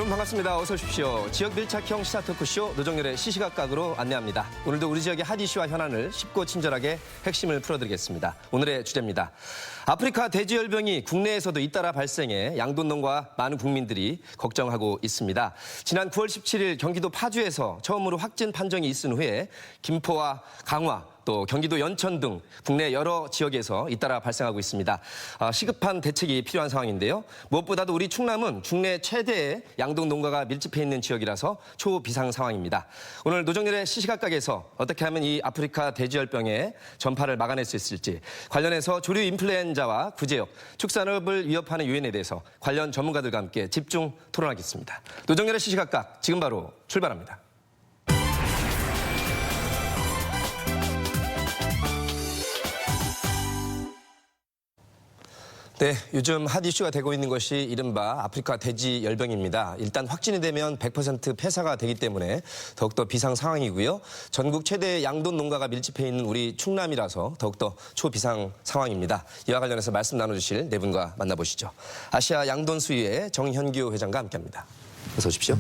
여러분 반갑습니다. 어서 오십시오. 지역 밀착형 시사 토크쇼 노정열의 시시각각으로 안내합니다. 오늘도 우리 지역의 핫 이슈와 현안을 쉽고 친절하게 핵심을 풀어드리겠습니다. 오늘의 주제입니다. 아프리카 돼지열병이 국내에서도 잇따라 발생해 양돈농과 많은 국민들이 걱정하고 있습니다. 지난 9월 17일 경기도 파주에서 처음으로 확진 판정이 있은 후에 김포와 강화, 또 경기도 연천 등 국내 여러 지역에서 잇따라 발생하고 있습니다. 시급한 대책이 필요한 상황인데요. 무엇보다도 우리 충남은 국내 최대의 양동 농가가 밀집해 있는 지역이라서 초비상 상황입니다. 오늘 노정열의 시시각각에서 어떻게 하면 이 아프리카 돼지열병의 전파를 막아낼 수 있을지, 관련해서 조류 인플루엔자와 구제역, 축산업을 위협하는 요인에 대해서 관련 전문가들과 함께 집중 토론하겠습니다. 노정열의 시시각각 지금 바로 출발합니다. 네, 요즘 핫 이슈가 되고 있는 것이 이른바 아프리카 돼지 열병입니다. 일단 확진이 되면 100% 폐사가 되기 때문에 더욱더 비상 상황이고요. 전국 최대의 양돈 농가가 밀집해 있는 우리 충남이라서 더욱더 초비상 상황입니다. 이와 관련해서 말씀 나눠주실 네 분과 만나보시죠. 아시아 양돈 수의회 정현규 회장과 함께합니다. 어서 오십시오.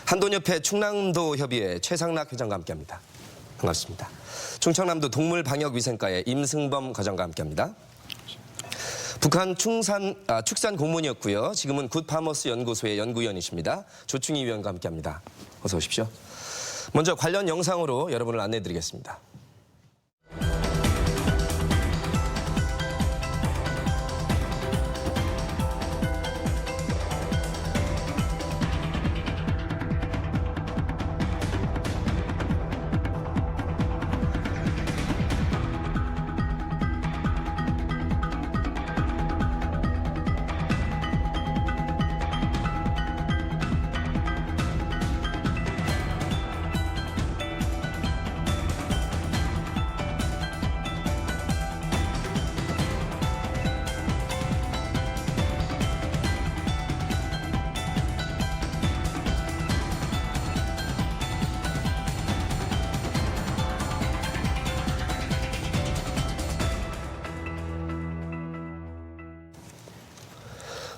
한돈협회 충남도 협의회 최상락 회장과 함께합니다. 반갑습니다. 충청남도 동물방역위생과의 임승범 과장과 함께합니다. 북한 축산 공무원이었고요. 지금은 굿파머스 연구소의 연구위원이십니다. 조충희 위원과 함께합니다. 어서 오십시오. 먼저 관련 영상으로 여러분을 안내해드리겠습니다.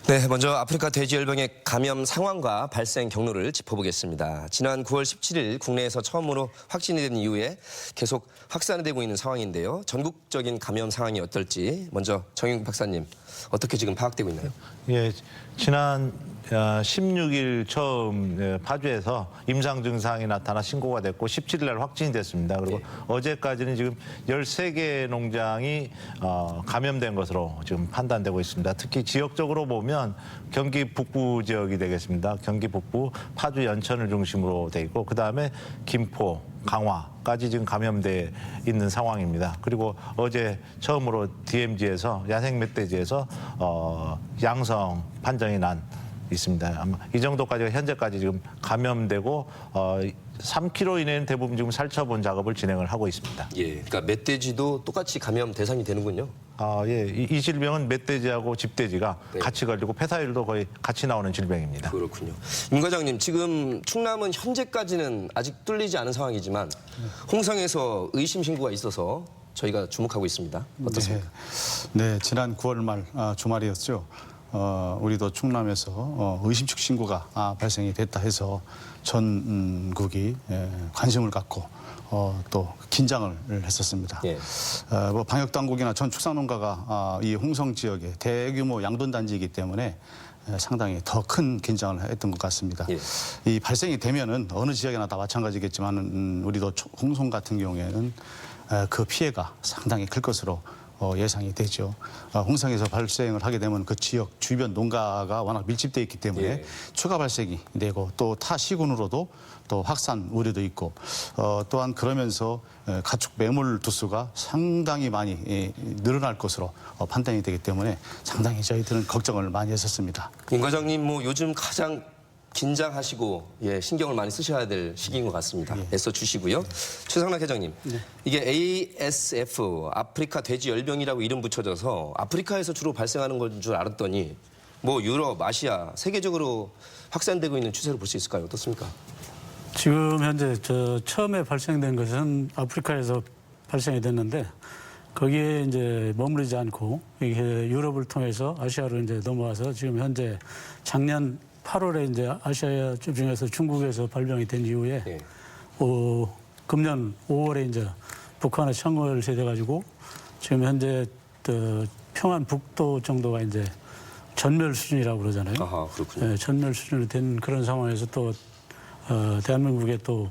네, 먼저 아프리카 돼지열병의 감염 상황과 발생 경로를 짚어보겠습니다. 지난 9월 17일 국내에서 처음으로 확진이 된 이후에 계속 확산이 되고 있는 상황인데요. 전국적인 감염 상황이 어떨지 먼저 정윤국 박사님, 어떻게 지금 파악되고 있나요? 예, 지난 16일 처음 파주에서 임상 증상이 나타나 신고가 됐고 17일 날 확진이 됐습니다. 그리고 어제까지는 지금 13개 농장이 감염된 것으로 지금 판단되고 있습니다. 특히 지역적으로 보면 경기 북부 지역이 되겠습니다. 경기 북부 파주 연천을 중심으로 돼 있고 그다음에 김포, 강화까지 지금 감염돼 있는 상황입니다. 그리고 어제 처음으로 DMZ에서 야생 멧돼지에서 양성 판정이 난 있습니다. 아마 이 정도까지가 현재까지 지금 감염되고 3km 이내는 대부분 지금 살처분 작업을 진행을 하고 있습니다. 예, 그러니까 멧돼지도 똑같이 감염 대상이 되는군요. 예, 이 질병은 멧돼지하고 집돼지가 네. 같이 걸리고 폐사율도 거의 같이 나오는 질병입니다. 그렇군요. 임 과장님, 지금 충남은 현재까지는 아직 뚫리지 않은 상황이지만 홍성에서 의심 신고가 있어서 저희가 주목하고 있습니다. 어떻습니까? 네, 지난 9월 말 주말이었죠. 우리도 충남에서 의심축 신고가 발생이 됐다 해서 전국이 관심을 갖고 또 긴장을 했었습니다. 예. 뭐 방역 당국이나 전 축산농가가 이 홍성 지역에 대규모 양돈 단지이기 때문에 상당히 더 큰 긴장을 했던 것 같습니다. 예. 이 발생이 되면은 어느 지역이나 다 마찬가지겠지만 우리도 홍성 같은 경우에는 그 피해가 상당히 클 것으로 예상이 되죠. 홍성에서 발생을 하게 되면 그 지역 주변 농가가 워낙 밀집되어 있기 때문에 예. 추가 발생이 되고 또 타 시군으로도 또 확산 우려도 있고 또한 그러면서 가축 매물 두수가 상당히 많이 늘어날 것으로 판단이 되기 때문에 상당히 저희들은 걱정을 많이 했었습니다. 임 과장님, 뭐 요즘 가장 긴장하시고 신경을 많이 쓰셔야 될 시기인 것 같습니다. 애써 주시고요. 최상락 회장님, 이게 ASF, 아프리카 돼지 열병이라고 이름 붙여져서 아프리카에서 주로 발생하는 건 줄 알았더니 뭐 유럽, 아시아, 세계적으로 확산되고 있는 추세로 볼 수 있을까요? 어떻습니까? 지금 현재 처음에 발생된 것은 아프리카에서 발생이 됐는데 거기에 이제 머무르지 않고 이게 유럽을 통해서 아시아로 이제 넘어와서 지금 현재 작년 8월에 이제 아시아 중에서 중국에서 발병이 된 이후에 예. 금년 5월에 이제 북한에 청월세 돼가지고 지금 현재 평안 북도 정도가 이제 전멸 수준이라고 그러잖아요. 아하, 그렇군요. 예, 전멸 수준이 된 그런 상황에서 또 대한민국의 또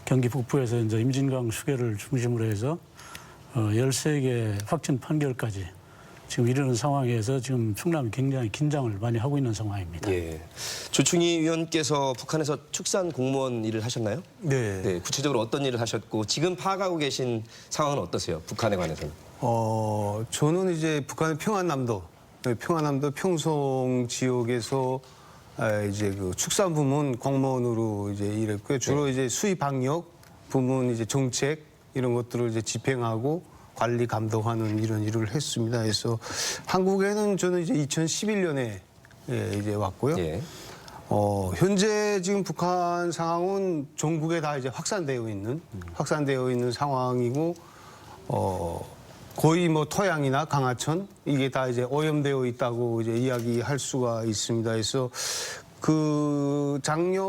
경기 북부에서 이제 임진강 수계를 중심으로 해서 13개 확진 판결까지 지금 이르는 상황에서 지금 충남이 굉장히 긴장을 많이 하고 있는 상황입니다. 예. 조충희 위원께서 북한에서 축산 공무원 일을 하셨나요? 네. 네. 구체적으로 어떤 일을 하셨고 지금 파악하고 계신 상황은 어떠세요? 북한에 관해서는? 저는 이제 북한의 평안남도 평송 지역에서 이제 그 축산 부문 공무원으로 이제 일했고요. 주로 이제 수의 방역 부문 이제 정책 이런 것들을 이제 집행하고 관리 감독하는 이런 일을 했습니다. 그래서 한국에는 저는 이제 2011년에 이제 왔고요. 예. 현재 지금 북한 상황은 전국에 다 이제 확산되어 있는 상황이고 거의 뭐 토양이나 강하천 이게 다 이제 오염되어 있다고 이제 이야기할 수가 있습니다. 그래서 그 작년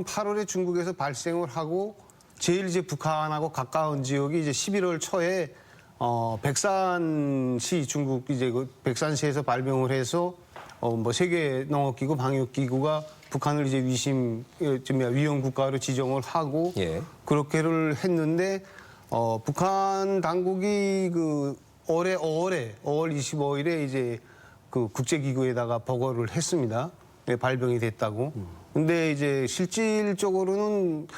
8월에 중국에서 발생을 하고 제일 이제 북한하고 가까운 지역이 이제 11월 초에 백산시 중국 이제 그 백산시에서 발병을 해서 뭐 세계 농업기구 방역기구가 북한을 이제 위험 국가로 지정을 하고 예. 그렇게를 했는데 북한 당국이 그 올해 5월 25일에 이제 그 국제기구에다가 보고를 했습니다. 네, 발병이 됐다고. 근데 이제 실질적으로는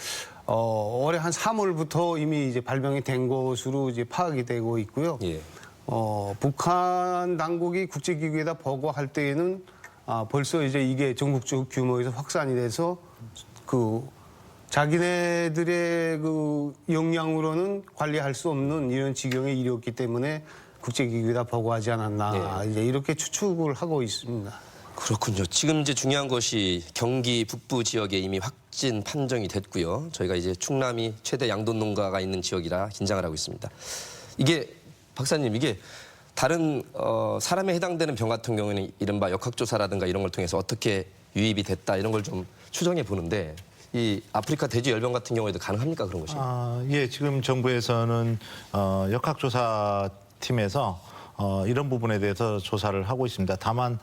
올해 한 3월부터 이미 이제 발병이 된 것으로 이제 파악이 되고 있고요. 예. 북한 당국이 국제기구에다 보고할 때에는 벌써 이제 이게 전국적 규모에서 확산이 돼서 그 자기네들의 그 역량으로는 관리할 수 없는 이런 지경에 이르렀기 때문에 국제기구에다 보고하지 않았나 이제 이렇게 추측을 하고 있습니다. 그렇군요. 지금 이제 중요한 것이 경기 북부 지역에 이미 확진 판정이 됐고요. 저희가 이제 충남이 최대 양돈 농가가 있는 지역이라 긴장을 하고 있습니다. 이게 박사님 이게 다른 사람에 해당되는 병 같은 경우에는 이른바 역학조사라든가 이런 걸 통해서 어떻게 유입이 됐다 이런 걸 좀 추정해 보는데 이 아프리카 돼지열병 같은 경우에도 가능합니까 그런 것이? 예, 지금 정부에서는 역학조사팀에서 이런 부분에 대해서 조사를 하고 있습니다. 다만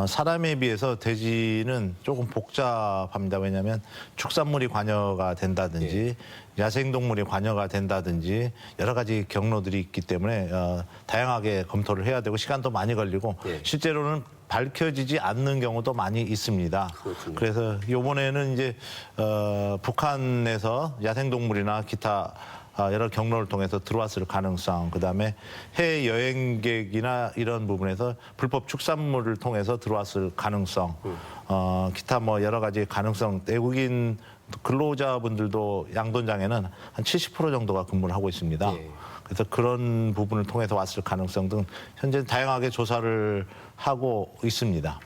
사람에 비해서 돼지는 조금 복잡합니다. 왜냐하면 축산물이 관여가 된다든지 야생동물이 관여가 된다든지 여러 가지 경로들이 있기 때문에 다양하게 검토를 해야 되고 시간도 많이 걸리고 실제로는 밝혀지지 않는 경우도 많이 있습니다. 그렇군요. 그래서 이번에는 이제 북한에서 야생동물이나 기타 여러 경로를 통해서 들어왔을 가능성, 그다음에 해외 여행객이나 이런 부분에서 불법 축산물을 통해서 들어왔을 가능성, 기타 뭐 여러 가지 가능성, 외국인 근로자분들도 양돈장에는 한 70% 정도가 근무를 하고 있습니다. 예. 그래서 그런 부분을 통해서 왔을 가능성 등 현재 다양하게 조사를 하고 있습니다.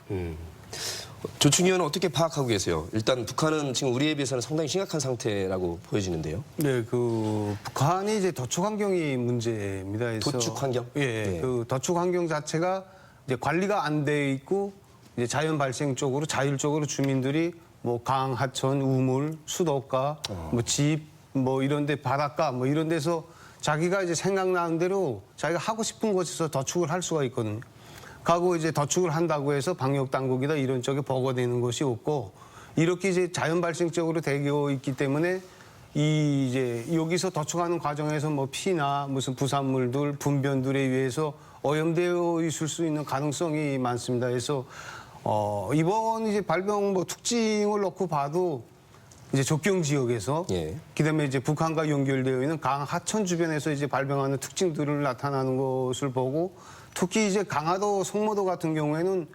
조충희 의원은 어떻게 파악하고 계세요? 일단 북한은 지금 우리에 비해서는 상당히 심각한 상태라고 보여지는데요. 네, 그 북한이 이제 도축 환경이 문제입니다. 그래서 도축 환경? 예, 그 도축 환경 자체가 이제 관리가 안 돼 있고 이제 자연 발생 쪽으로 자율적으로 주민들이 뭐 강, 하천, 우물, 수도가, 뭐 집, 뭐 이런데 바닷가, 뭐 이런 데서 자기가 이제 생각나는 대로 자기가 하고 싶은 곳에서 도축을 할 수가 있거든요. 가고 이제 도축을 한다고 해서 방역 당국이다 이런 쪽에 보고되는 것이 없고 이렇게 이제 자연 발생적으로 되어 있기 때문에 이 이제 여기서 도축하는 과정에서 뭐 피나 무슨 부산물들 분변들에 의해서 오염되어 있을 수 있는 가능성이 많습니다. 그래서 이번 이제 발병 뭐 특징을 놓고 봐도 이제 접경 지역에서 그다음에 이제 북한과 연결되어 있는 강 하천 주변에서 이제 발병하는 특징들을 나타나는 것을 보고 특히 이제 강화도, 송모도 같은 경우에는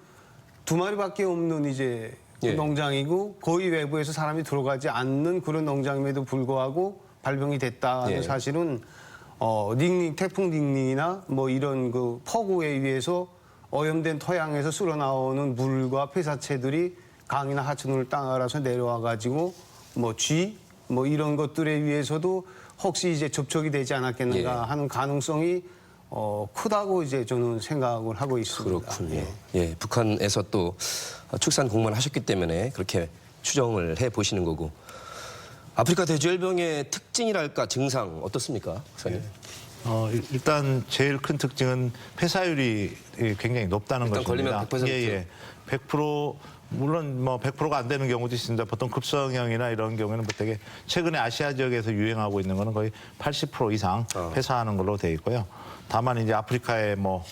2마리밖에 없는 이제 농장이고 거의 외부에서 사람이 들어가지 않는 그런 농장임에도 불구하고 발병이 됐다는 사실은 닝닝, 태풍 닝닝이나 뭐 이런 그 폭우에 의해서 오염된 토양에서 쓸어나오는 물과 폐사체들이 강이나 하천을 따라서 내려와 가지고 뭐 쥐, 뭐 이런 것들에 의해서도 혹시 이제 접촉이 되지 않았겠는가 하는 가능성이 크다고 이제 저는 생각을 하고 있습니다. 그렇군요. 예, 북한에서 또 축산 공모를 하셨기 때문에 그렇게 추정을 해 보시는 거고. 아프리카 돼지열병의 특징이랄까 증상 어떻습니까, 박사님? 일단 제일 큰 특징은 폐사율이 굉장히 높다는 일단 것입니다. 걸리면 100%? 예. 100% 물론 뭐 100%가 안 되는 경우도 있습니다. 보통 급성형이나 이런 경우에는 되게 최근에 아시아 지역에서 유행하고 있는 거는 거의 80% 이상 폐사하는 걸로 돼 있고요. 다만 이제 아프리카의 뭐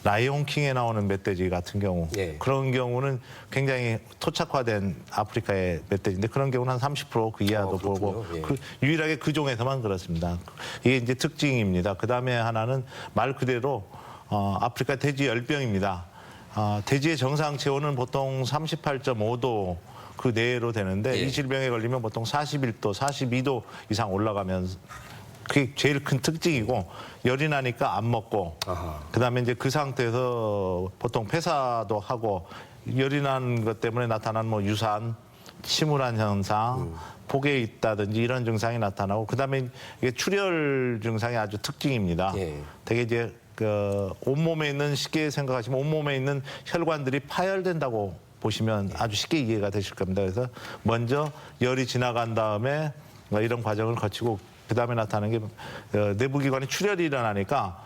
라이온킹에 나오는 멧돼지 같은 경우 예. 그런 경우는 굉장히 토착화된 아프리카의 멧돼지인데 그런 경우는 한 30%그 이하도 보고 예. 유일하게 그 종에서만 그렇습니다. 이게 이제 특징입니다. 그 다음에 하나는 말 그대로 아프리카 돼지 열병입니다. 돼지의 정상 체온은 보통 38.5도 그 내로 되는데 예. 이 질병에 걸리면 보통 41도, 42도 이상 올라가면 그게 제일 큰 특징이고 열이 나니까 안 먹고 그다음에 이제 그 상태에서 보통 폐사도 하고 열이 난 것 때문에 나타난 뭐 유산, 침울한 현상, 복에 있다든지 이런 증상이 나타나고 그다음에 이게 출혈 증상이 아주 특징입니다. 예. 되게 이제 그 온몸에 있는 쉽게 생각하시면 온몸에 있는 혈관들이 파열된다고 보시면 아주 쉽게 이해가 되실 겁니다. 그래서 먼저 열이 지나간 다음에 이런 과정을 거치고 그다음에 나타나는 게 내부기관에 출혈이 일어나니까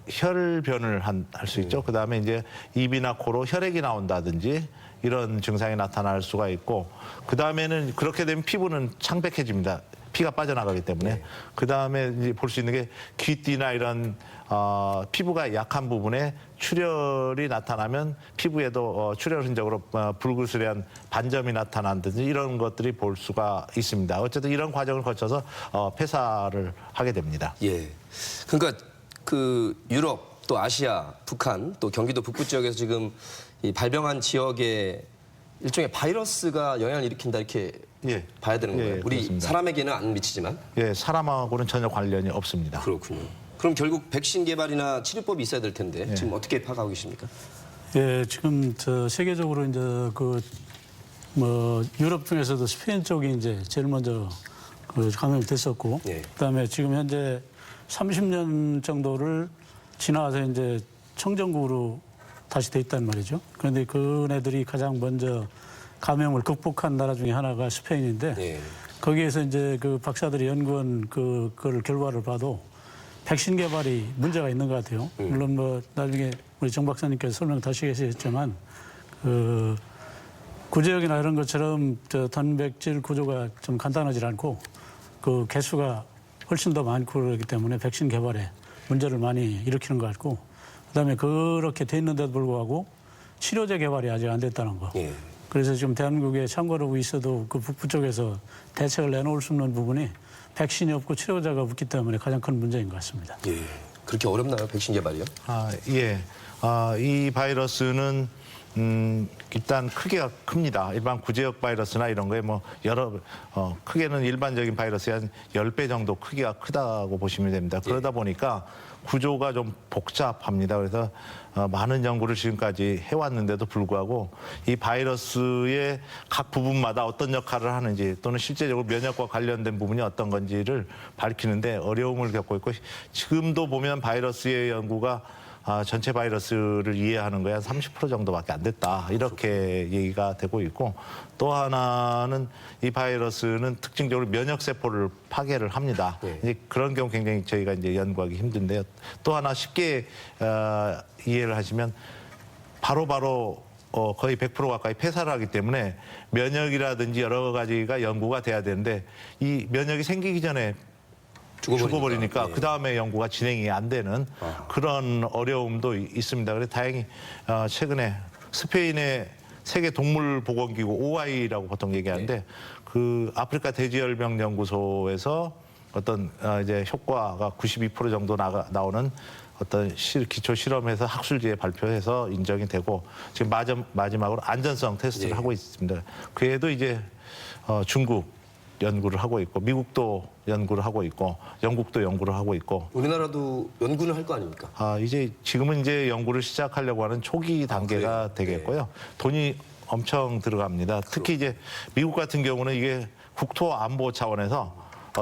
혈변을 할 수 있죠. 그다음에 이제 입이나 코로 혈액이 나온다든지 이런 증상이 나타날 수가 있고 그다음에는 그렇게 되면 피부는 창백해집니다. 피가 빠져나가기 때문에 그다음에 이제 볼 수 있는 게 귀띠나 이런 피부가 약한 부분에 출혈이 나타나면 피부에도 출혈 흔적으로 불그스레한 반점이 나타난다든지 이런 것들이 볼 수가 있습니다. 어쨌든 이런 과정을 거쳐서 폐사를 하게 됩니다. 예. 그러니까 그 유럽 또 아시아, 북한 또 경기도 북부 지역에서 지금 이 발병한 지역에 일종의 바이러스가 영향을 일으킨다 이렇게 예. 봐야 되는 거예요. 우리 그렇습니다. 사람에게는 안 미치지만. 예, 사람하고는 전혀 관련이 없습니다. 그렇군요. 그럼 결국 백신 개발이나 치료법이 있어야 될 텐데 지금 어떻게 파악하고 계십니까? 예, 지금 저 세계적으로 이제 그 뭐 유럽 중에서도 스페인 쪽이 이제 제일 먼저 그 감염이 됐었고, 예. 그다음에 지금 현재 30년 정도를 지나서 이제 청정국으로 다시 돼 있단 말이죠. 그런데 그네들이 가장 먼저 감염을 극복한 나라 중에 하나가 스페인인데 예. 거기에서 이제 그 박사들이 연구한 그걸 결과를 봐도 백신 개발이 문제가 있는 것 같아요. 물론 뭐 나중에 우리 정 박사님께서 설명 다시 하시겠지만 그 구제역이나 이런 것처럼 저 단백질 구조가 좀 간단하지 않고 그 개수가 훨씬 더 많고 그렇기 때문에 백신 개발에 문제를 많이 일으키는 것 같고 그다음에 그렇게 돼 있는데도 불구하고 치료제 개발이 아직 안 됐다는 거. 예. 그래서 지금 대한민국에 참고하고 있어도 그 북부 쪽에서 대책을 내놓을 수 없는 부분이 백신이 없고 치료제가 없기 때문에 가장 큰 문제인 것 같습니다. 예. 그렇게 어렵나요, 백신 개발이요? 예. 이 바이러스는 일단 크기가 큽니다. 일반 구제역 바이러스나 이런 거에 뭐 크게는 일반적인 바이러스의 한 10배 정도 크기가 크다고 보시면 됩니다. 그러다 보니까 구조가 좀 복잡합니다. 그래서 많은 연구를 지금까지 해왔는데도 불구하고 이 바이러스의 각 부분마다 어떤 역할을 하는지 또는 실제적으로 면역과 관련된 부분이 어떤 건지를 밝히는데 어려움을 겪고 있고 지금도 보면 바이러스의 연구가 전체 바이러스를 이해하는 거에 한 30% 정도밖에 안 됐다. 이렇게 얘기가 되고 있고 또 하나는 이 바이러스는 특징적으로 면역세포를 파괴를 합니다. 이제 그런 경우 굉장히 저희가 이제 연구하기 힘든데요. 또 하나 쉽게 이해를 하시면 바로바로 거의 100% 가까이 폐사를 하기 때문에 면역이라든지 여러 가지가 연구가 돼야 되는데 이 면역이 생기기 전에 죽어버리니까 그 다음에 연구가 진행이 안 되는 그런 어려움도 있습니다. 그래서 다행히 최근에 스페인의 세계 동물보건기구 OI라고 보통 얘기하는데 그 아프리카 돼지열병 연구소에서 어떤 이제 효과가 92% 정도 나오는 어떤 기초 실험에서 학술지에 발표해서 인정이 되고 지금 마지막으로 안전성 테스트를 하고 있습니다. 그 외에도 이제 중국 연구를 하고 있고 미국도 연구를 하고 있고 영국도 연구를 하고 있고 우리나라도 연구는 할 거 아닙니까? 이제 지금은 이제 연구를 시작하려고 하는 초기 단계가 되겠고요. 돈이 엄청 들어갑니다. 특히 이제 미국 같은 경우는 이게 국토 안보 차원에서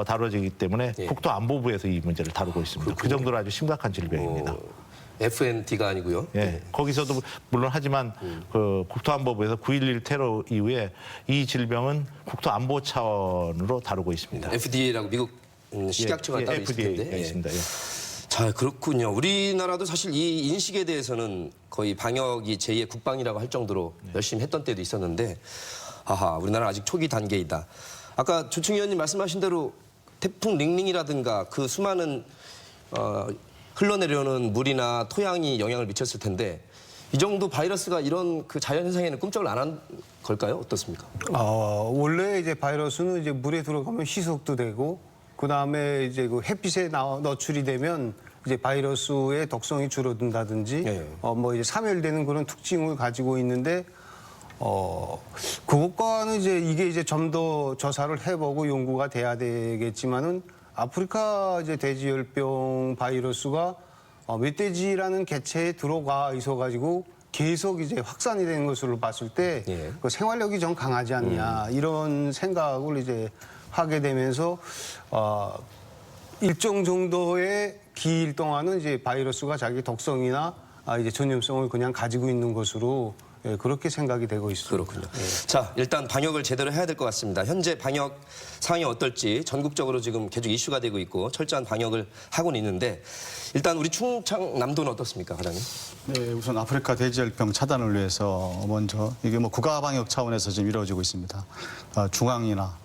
다뤄지기 때문에 예. 국토안보부에서 이 문제를 다루고 있습니다. 그 정도로 아주 심각한 질병입니다. FND가 아니고요. 예, 거기서도 물론 하지만 그 국토안보부에서 9.11 테러 이후에 이 질병은 국토안보 차원으로 다루고 있습니다. FDA라고 미국 식약처가 따로 있을 FDA 텐데. 가 있습니다. 예. 자, 그렇군요. 우리나라도 사실 이 인식에 대해서는 거의 방역이 제2의 국방이라고 할 정도로 열심히 했던 때도 있었는데, 아하, 우리나라 아직 초기 단계이다. 아까 조충 의원님 말씀하신 대로 태풍 링링이라든가 그 수많은 흘러내려오는 물이나 토양이 영향을 미쳤을 텐데, 이 정도 바이러스가 이런 그 자연현상에는 꿈쩍을 안 한 걸까요? 어떻습니까? 원래 이제 바이러스는 이제 물에 들어가면 희석도 되고, 그 다음에 이제 그 햇빛에 노출이 되면 이제 바이러스의 독성이 줄어든다든지, 예. 뭐 이제 사멸되는 그런 특징을 가지고 있는데, 그것과는 이게 이제 좀 더 조사를 해보고 연구가 돼야 되겠지만은 아프리카 이제 돼지열병 바이러스가 멧돼지라는 개체에 들어가 있어가지고 계속 이제 확산이 되는 것으로 봤을 때 예. 그 생활력이 좀 강하지 않냐 이런 생각을 이제 하게 되면서 일정 정도의 기일 동안은 이제 바이러스가 자기 독성이나 이제 전염성을 그냥 가지고 있는 것으로 그렇게 생각이 되고 있습니다. 그렇군요. 자, 일단 방역을 제대로 해야 될 것 같습니다. 현재 방역 상황이 어떨지 전국적으로 지금 계속 이슈가 되고 있고 철저한 방역을 하고는 있는데 일단 우리 충청남도는 어떻습니까, 과장님? 네, 우선 아프리카 돼지열병 차단을 위해서 먼저 이게 뭐 국가 방역 차원에서 지금 이루어지고 있습니다. 중앙이나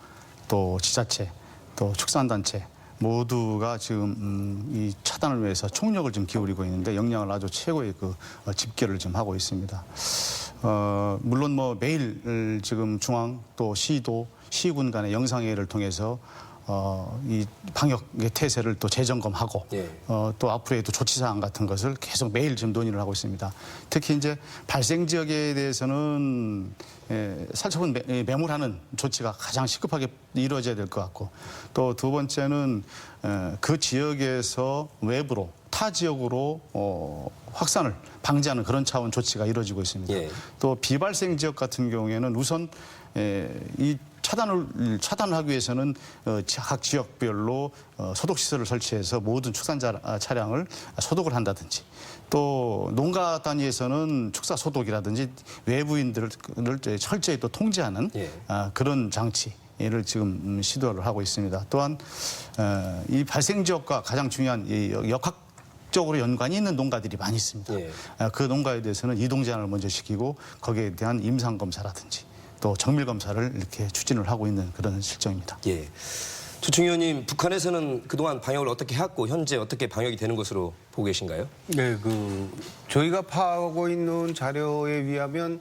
또 지자체, 또 축산단체 모두가 지금 이 차단을 위해서 총력을 좀 기울이고 있는데 역량을 아주 최고의 그 집계를 좀 하고 있습니다. 물론 뭐 매일 지금 중앙 또 시도 시군 간의 영상회의를 통해서 이 방역의 태세를 또 재점검하고 예. 또 앞으로의 또 조치사항 같은 것을 계속 매일 지금 논의를 하고 있습니다. 특히 이제 발생 지역에 대해서는 살처분 매몰하는 조치가 가장 시급하게 이루어져야 될 것 같고 또 두 번째는 그 지역에서 외부로 타 지역으로 확산을 방지하는 그런 차원 조치가 이루어지고 있습니다. 예. 또 비발생 지역 같은 경우에는 우선 이 차단을 하기 위해서는 각 지역별로 소독 시설을 설치해서 모든 축산자 차량을 소독을 한다든지 또 농가 단위에서는 축사 소독이라든지 외부인들을 철저히 또 통제하는 예. 그런 장치를 지금 시도를 하고 있습니다. 또한 이 발생 지역과 가장 중요한 이 역학적으로 연관이 있는 농가들이 많이 있습니다. 예. 그 농가에 대해서는 이동 제한을 먼저 시키고 거기에 대한 임상 검사라든지 또 정밀 검사를 이렇게 추진을 하고 있는 그런 실정입니다. 예. 조충 의원님, 북한에서는 그동안 방역을 어떻게 해왔고 현재 어떻게 방역이 되는 것으로 보고 계신가요? 네, 저희가 파악하고 있는 자료에 의하면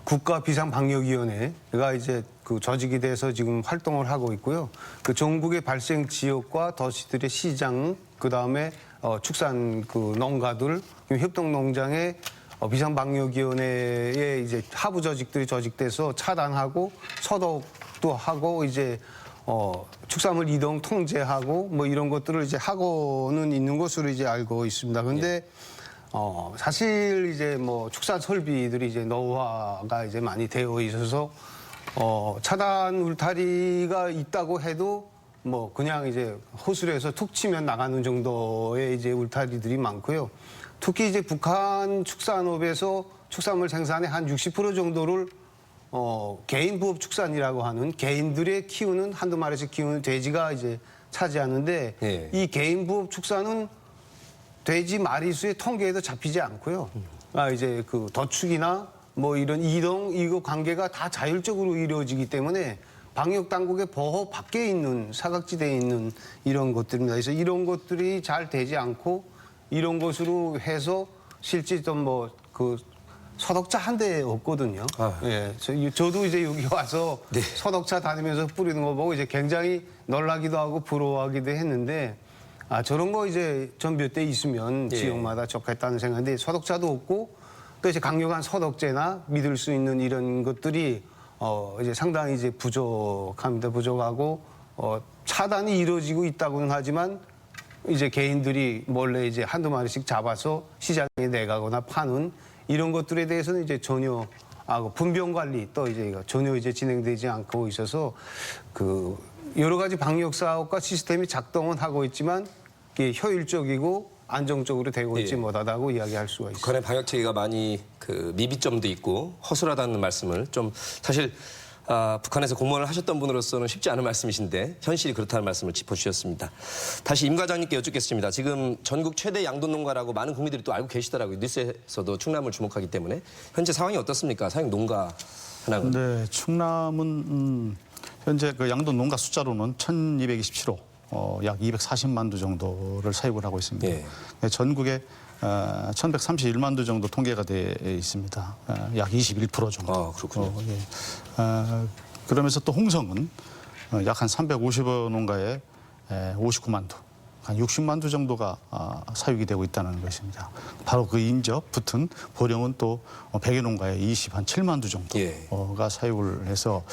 국가 비상방역위원회가 이제 그 조직이 돼서 지금 활동을 하고 있고요. 그 전국의 발생 지역과 도시들의 시장, 그 다음에 축산 그 농가들, 협동농장의 비상방역위원회에 이제 하부 조직들이 조직돼서 차단하고 소독도 하고 이제 축산물 이동 통제하고 뭐 이런 것들을 이제 하고는 있는 것으로 이제 알고 있습니다. 근데 사실 이제 뭐 축산 설비들이 이제 노후화가 이제 많이 되어 있어서 차단 울타리가 있다고 해도 뭐 그냥 이제 호수에서 툭 치면 나가는 정도의 이제 울타리들이 많고요. 특히 이제 북한 축산업에서 축산물 생산의 한 60% 정도를 개인 부업 축산이라고 하는 개인들의 키우는 한두 마리씩 키우는 돼지가 이제 차지하는데 예. 이 개인 부업 축산은 돼지 마리수의 통계에도 잡히지 않고요. 이제 그 도축이나 뭐 이런 이동 이거 관계가 다 자율적으로 이루어지기 때문에 방역 당국의 보호 밖에 있는 사각지대에 있는 이런 것들입니다. 그래서 이런 것들이 잘 되지 않고 이런 것으로 해서 실제 좀 뭐 그 소독차 한 대 없거든요. 예, 저도 이제 여기 와서 네. 소독차 다니면서 뿌리는 거 보고 이제 굉장히 놀라기도 하고 부러워하기도 했는데 저런 거 이제 전 몇 대 있으면 예. 지역마다 좋겠다는 생각인데 소독차도 없고 또 이제 강력한 소독제나 믿을 수 있는 이런 것들이 이제 상당히 이제 부족합니다. 부족하고 차단이 이루어지고 있다고는 하지만 이제 개인들이 몰래 이제 한두 마리씩 잡아서 시장에 내가거나 파는 이런 것들에 대해서는 이제 전혀 분변 관리 또 이제 전혀 이제 진행되지 않고 있어서 여러 가지 방역 사업과 시스템이 작동은 하고 있지만 이게 효율적이고 안정적으로 되고 있지 예. 못하다고 이야기할 수가 있습니다. 북한의 방역 체계가 많이 그 미비점도 있고 허술하다는 말씀을 좀 사실 북한에서 공무원을 하셨던 분으로서는 쉽지 않은 말씀이신데 현실이 그렇다는 말씀을 짚어주셨습니다. 다시 임 과장님께 여쭙겠습니다. 지금 전국 최대 양돈 농가라고 많은 국민들이 또 알고 계시더라고요. 뉴스에서도 충남을 주목하기 때문에 현재 상황이 어떻습니까? 사육 농가 현황은. 네, 충남은 현재 그 양돈 농가 숫자로는 1,227호, 약 240만 두 정도를 사육을 하고 있습니다. 예. 네, 전국에 1,131만 두 정도 통계가 돼 있습니다. 약 21% 정도. 아, 그렇군요. 예. 그러면서 또 홍성은 약 한 350여 농가에 59만 두, 한 60만 두 정도가 사육이 되고 있다는 것입니다. 바로 그 인접 붙은 보령은 또 100여 농가에 27만 두 정도가 사육을 해서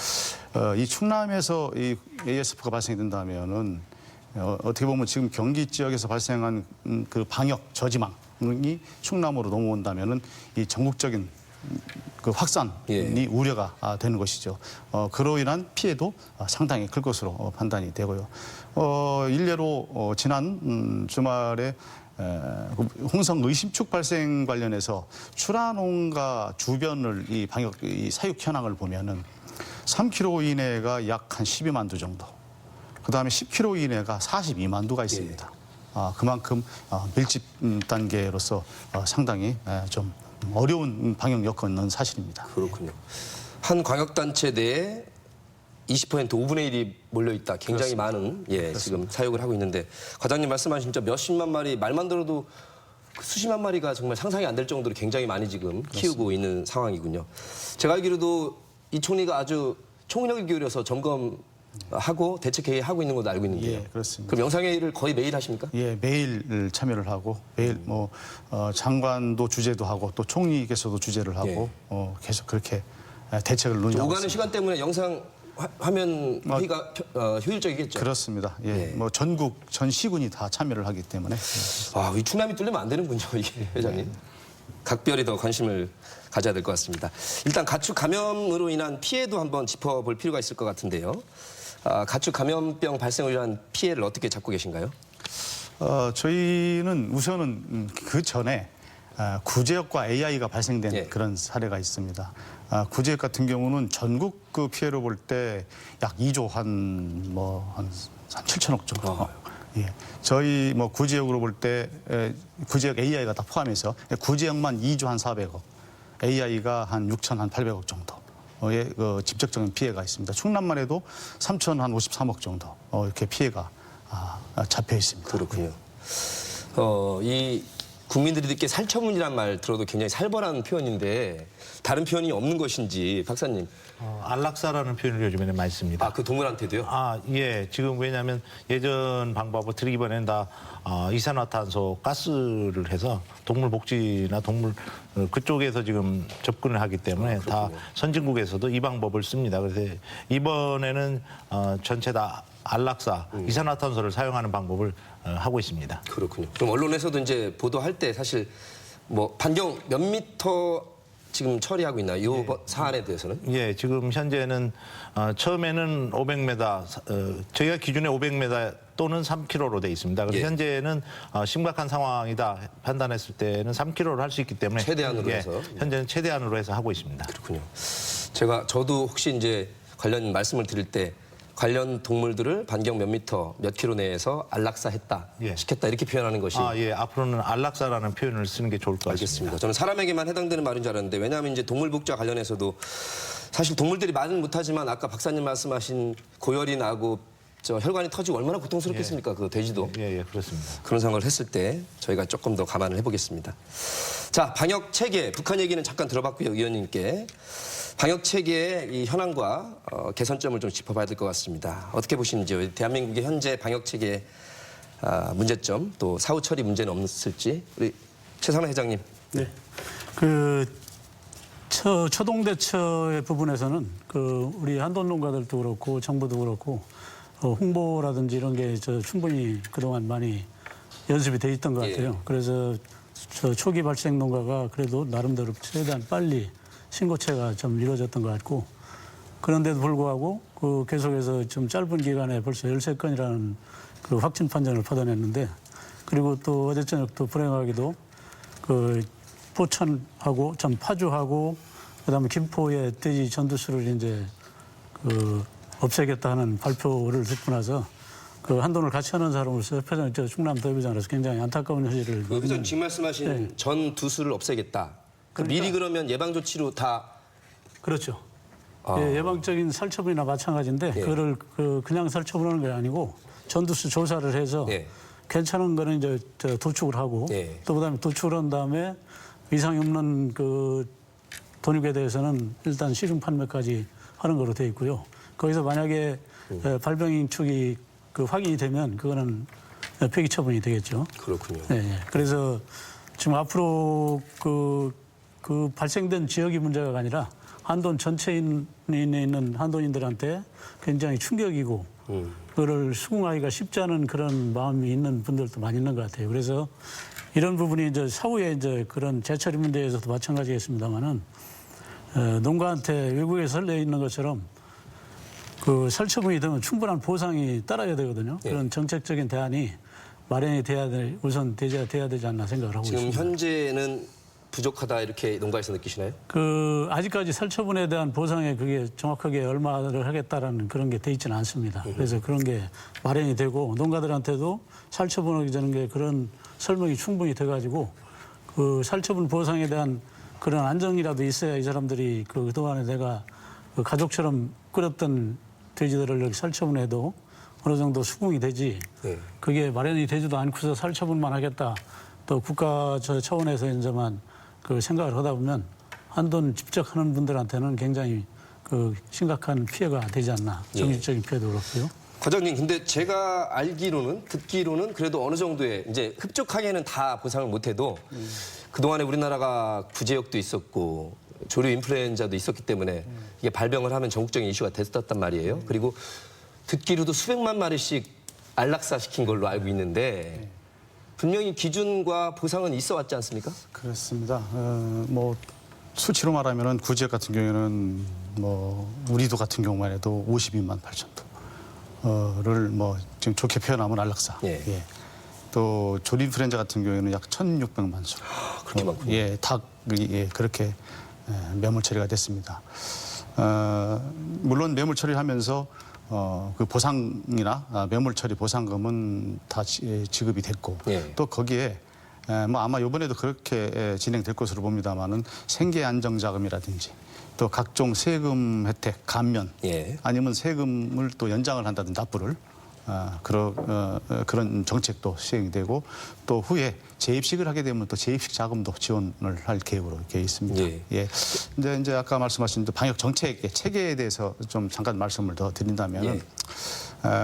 이 충남에서 이 ASF가 발생이 된다면은 어떻게 보면 지금 경기 지역에서 발생한 그 방역 저지망이 충남으로 넘어온다면은 이 전국적인 그 확산이 예. 우려가 되는 것이죠. 그로 인한 피해도 상당히 클 것으로 판단이 되고요. 일례로 지난 주말에 홍성 의심축 발생 관련해서 출하농가 주변을 이 방역 이 사육 현황을 보면은 3km 이내가 약 한 12만 두 정도. 그다음에 10km 이내가 42만 두가 있습니다. 그만큼 밀집 단계로서 상당히 좀 어려운 방역 여건은 사실입니다. 그렇군요. 한 광역단체 내에 20% 5분의 1이 몰려있다. 굉장히 많은 지금 사육을 하고 있는데 과장님 말씀하신 진짜 몇십만 마리 말만 들어도 수십만 마리가 정말 상상이 안 될 정도로 굉장히 많이 지금 키우고 있는 상황이군요. 제가 알기로도 이 총리가 아주 총력을 기울여서 점검하고 대책 회의하고 있는 것도 알고 있는데요. 예, 그렇습니다. 그럼 영상회의를 거의 매일 하십니까? 예, 매일 참여를 하고 매일 장관도 주재도 하고 또 총리께서도 주재를 하고 계속 그렇게 대책을 논의하고 오가는 있습니다. 시간 때문에 영상 화면 회의가 효율적이겠죠. 그렇습니다. 예, 전국 전 시군이 다 참여를 하기 때문에 이 충남이 뚫리면 안 되는군요, 이게 회장님. 각별히 더 관심을 가져야 될 것 같습니다. 일단 가축 감염으로 인한 피해도 한번 짚어볼 필요가 있을 것 같은데요. 가축 감염병 발생으로 인한 피해를 어떻게 잡고 계신가요? 저희는 우선은 그 전에 구제역과 AI가 발생된 그런 사례가 있습니다. 구제역 같은 경우는 전국 그 피해로 볼 때 약 2조 한 7천억 정도. 예. 저희 구제역으로 볼 때 구제역 AI가 다 포함해서 구제역만 2조 한 400억, AI가 한 6,800억 정도의 그 직접적인 피해가 있습니다. 충남만 해도 3,053억 정도 이렇게 피해가 잡혀 있습니다. 그렇군요. 이 국민들이 듣기에 살처분이란 말 들어도 굉장히 살벌한 표현인데 다른 표현이 없는 것인지 박사님. 안락사라는 표현을 요즘에는 많이 씁니다. 그 동물한테도요? 예. 지금 왜냐하면 예전 방법을 들이 이번에는 다 이산화탄소 가스를 해서 동물 복지나 동물 그쪽에서 지금 접근을 하기 때문에 다 선진국에서도 이 방법을 씁니다. 그래서 이번에는 전체 다 안락사, 이산화탄소를 사용하는 방법을 하고 있습니다. 그렇군요. 그럼 언론에서도 이제 보도할 때 사실 반경 몇 미터 지금 처리하고 있나요? 이 사안에 대해서는? 예, 지금 현재는 처음에는 500m, 저희가 기준에 500m 또는 3km로 돼 있습니다. 그래서 현재는 심각한 상황이다 판단했을 때는 3km를 할 수 있기 때문에 최대한으로 해서 현재는 최대한으로 해서 하고 있습니다. 그렇군요. 저도 혹시 이제 관련 말씀을 드릴 때 관련 동물들을 반경 몇 미터, 몇 킬로 내에서 안락사했다, 시켰다 이렇게 표현하는 것이 예, 앞으로는 안락사라는 표현을 쓰는 게 좋을 것 같습니다. 알겠습니다. 저는 사람에게만 해당되는 말인 줄 알았는데 왜냐하면 이제 동물복지와 관련해서도 사실 동물들이 말은 못하지만 아까 박사님 말씀하신 고열이 나고 혈관이 터지고 얼마나 고통스럽겠습니까? 그 돼지도. 예, 그렇습니다. 그런 상황을 했을 때 저희가 조금 더 감안을 해보겠습니다. 자, 방역 체계, 북한 얘기는 잠깐 들어봤고요, 의원님께. 방역 체계의 이 현황과 개선점을 좀 짚어봐야 될 것 같습니다. 어떻게 보시는지요? 대한민국의 현재 방역 체계의 문제점, 또 사후 처리 문제는 없을지 우리 최상호 회장님. 네. 초동 대처의 부분에서는 우리 한돈 농가들도 그렇고 정부도 그렇고 홍보라든지 이런 게 충분히 그동안 많이 연습이 돼 있던 것 같아요. 그래서 초기 발생 농가가 그래도 나름대로 최대한 빨리 신고체가 좀 이루어졌던 것 같고 그런데도 불구하고 그 계속해서 좀 짧은 기간에 벌써 13건이라는 그 확진 판정을 받아냈는데, 그리고 또 어제 저녁 또 불행하게도 그 포천하고 참 파주하고 그다음에 김포의 돼지 전두수를 이제 그 없애겠다 하는 발표를 듣고 나서 그 한돈을 같이 하는 사람으로서 협회장, 저 충남 대표장으로서 굉장히 안타까운 현실을. 회장님 지금 말씀하신 네. 전 두수를 없애겠다. 미리 그러면 예방 조치로 다 그렇죠. 예, 예방적인 살처분이나 마찬가지인데 예. 그거를 그냥 살처분하는 게 아니고 전두수 조사를 해서 예. 괜찮은 거는 이제 도축을 하고 예. 또 그다음에 도축을 한 다음에 이상이 없는 그 돈육에 대해서는 일단 시중 판매까지 하는 거로 돼 있고요. 거기서 만약에 발병인 축이 그 확인이 되면 그거는 폐기 처분이 되겠죠. 그렇군요. 네, 예. 그래서 지금 앞으로 그 발생된 지역이 문제가 아니라 한돈 전체에 있는 한돈인들한테 굉장히 충격이고 그거를 수긍하기가 쉽지 않은 그런 마음이 있는 분들도 많이 있는 것 같아요. 그래서 이런 부분이 이제 사후에 이제 그런 재처리 문제에서도 마찬가지겠습니다만은 농가한테 외국에 설레 있는 것처럼 그 살처분이 되면 충분한 보상이 따라야 되거든요. 예. 그런 정책적인 대안이 마련이 우선 돼야 되지 않나 생각을 하고 지금 있습니다. 현재는 부족하다 이렇게 농가에서 느끼시나요? 아직까지 살처분에 대한 보상에 그게 정확하게 얼마를 하겠다라는 그런 게 돼 있지는 않습니다. 그래서 그런 게 마련이 되고 농가들한테도 살처분하기 전에 그런 설명이 충분히 돼가지고 그 살처분 보상에 대한 그런 안정이라도 있어야 이 사람들이 그동안에 내가 그 가족처럼 끌었던 돼지들을 여기 살처분해도 어느 정도 수긍이 되지. 네. 그게 마련이 되지도 않고서 살처분만 하겠다. 또 국가 차원에서 이제만 그 생각을 하다 보면 한돈 집적하는 분들한테는 굉장히 그 심각한 피해가 되지 않나. 정신적인 피해도 그렇고요. 과장님, 근데 제가 듣기로는 그래도 어느 정도의 이제 흡족하게는 다 보상을 못해도 그동안에 우리나라가 구제역도 있었고 조류 인플루엔자도 있었기 때문에 이게 발병을 하면 전국적인 이슈가 됐었단 말이에요. 그리고 듣기로도 수백만 마리씩 안락사시킨 걸로 알고 있는데 분명히 기준과 보상은 있어 왔지 않습니까? 그렇습니다. 뭐 수치로 말하면은 구지역 같은 경우에는 뭐 우리도 같은 경우만 해도 52만 8천 도를 뭐 지금 좋게 표현하면 안락사. 예. 예. 또 조류인플루엔자 같은 경우에는 약 1,600만 수. 그렇게 많군요. 예, 그렇게 매물 처리가 됐습니다. 물론 매물 처리하면서 그 보상이나 매물 처리 보상금은 다 지급이 됐고 예. 또 거기에 뭐 아마 이번에도 그렇게 진행될 것으로 봅니다만은 생계 안정 자금이라든지 또 각종 세금 혜택 감면 예. 아니면 세금을 또 연장을 한다든지 납부를 그런 정책도 시행이 되고 또 후에 재입식을 하게 되면 또 재입식 자금도 지원을 할 계획으로 이렇게 있습니다. 예. 예. 근데 이제 아까 말씀하신 방역 정책의 체계에 대해서 좀 잠깐 말씀을 더 드린다면은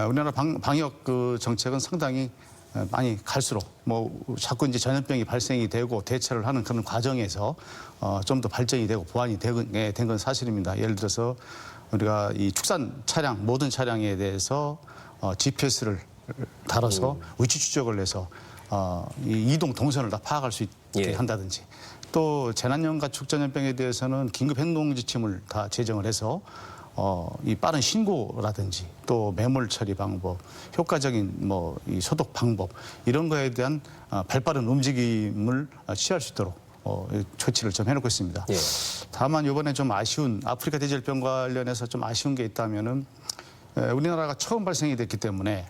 우리나라 방역 그 정책은 상당히 많이 갈수록 뭐 자꾸 이제 전염병이 발생이 되고 대처를 하는 그런 과정에서 좀 더 발전이 되고 보완이 된 건 사실입니다. 예를 들어서 우리가 이 축산 차량 모든 차량에 대해서 GPS를 달아서 위치 추적을 해서 이 이동 동선을 다 파악할 수 있게 예. 한다든지 또 재난형 가축 전염병에 대해서는 긴급 행동 지침을 다 제정을 해서 이 빠른 신고라든지 또 매몰 처리 방법, 효과적인 뭐 이 소독 방법 이런 거에 대한 발빠른 움직임을 취할 수 있도록 조치를 좀 해놓고 있습니다. 예. 다만 이번에 좀 아쉬운 아프리카 돼지열병 관련해서 좀 아쉬운 게 있다면은 우리나라가 처음 발생이 됐기 때문에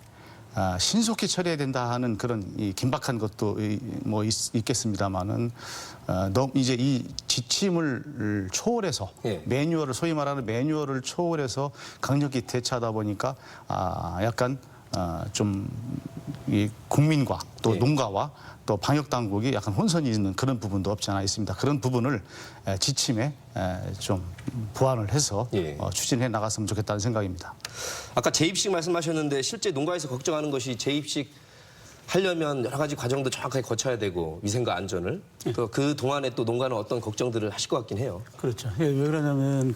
신속히 처리해야 된다 하는 그런 이 긴박한 것도 뭐 있겠습니다만은 이제 이 지침을 초월해서 예. 매뉴얼을 소위 말하는 매뉴얼을 초월해서 강력히 대처하다 보니까 약간 좀 이 국민과 또 예. 농가와 또 방역 당국이 약간 혼선이 있는 그런 부분도 없지 않아 있습니다. 그런 부분을 지침에 좀 보완을 해서 예. 추진해 나갔으면 좋겠다는 생각입니다. 아까 재입식 말씀하셨는데 실제 농가에서 걱정하는 것이 재입식 하려면 여러 가지 과정도 정확하게 거쳐야 되고 위생과 안전을 또 그 동안에 또 농가는 어떤 걱정들을 하실 것 같긴 해요. 그렇죠. 왜 그러냐면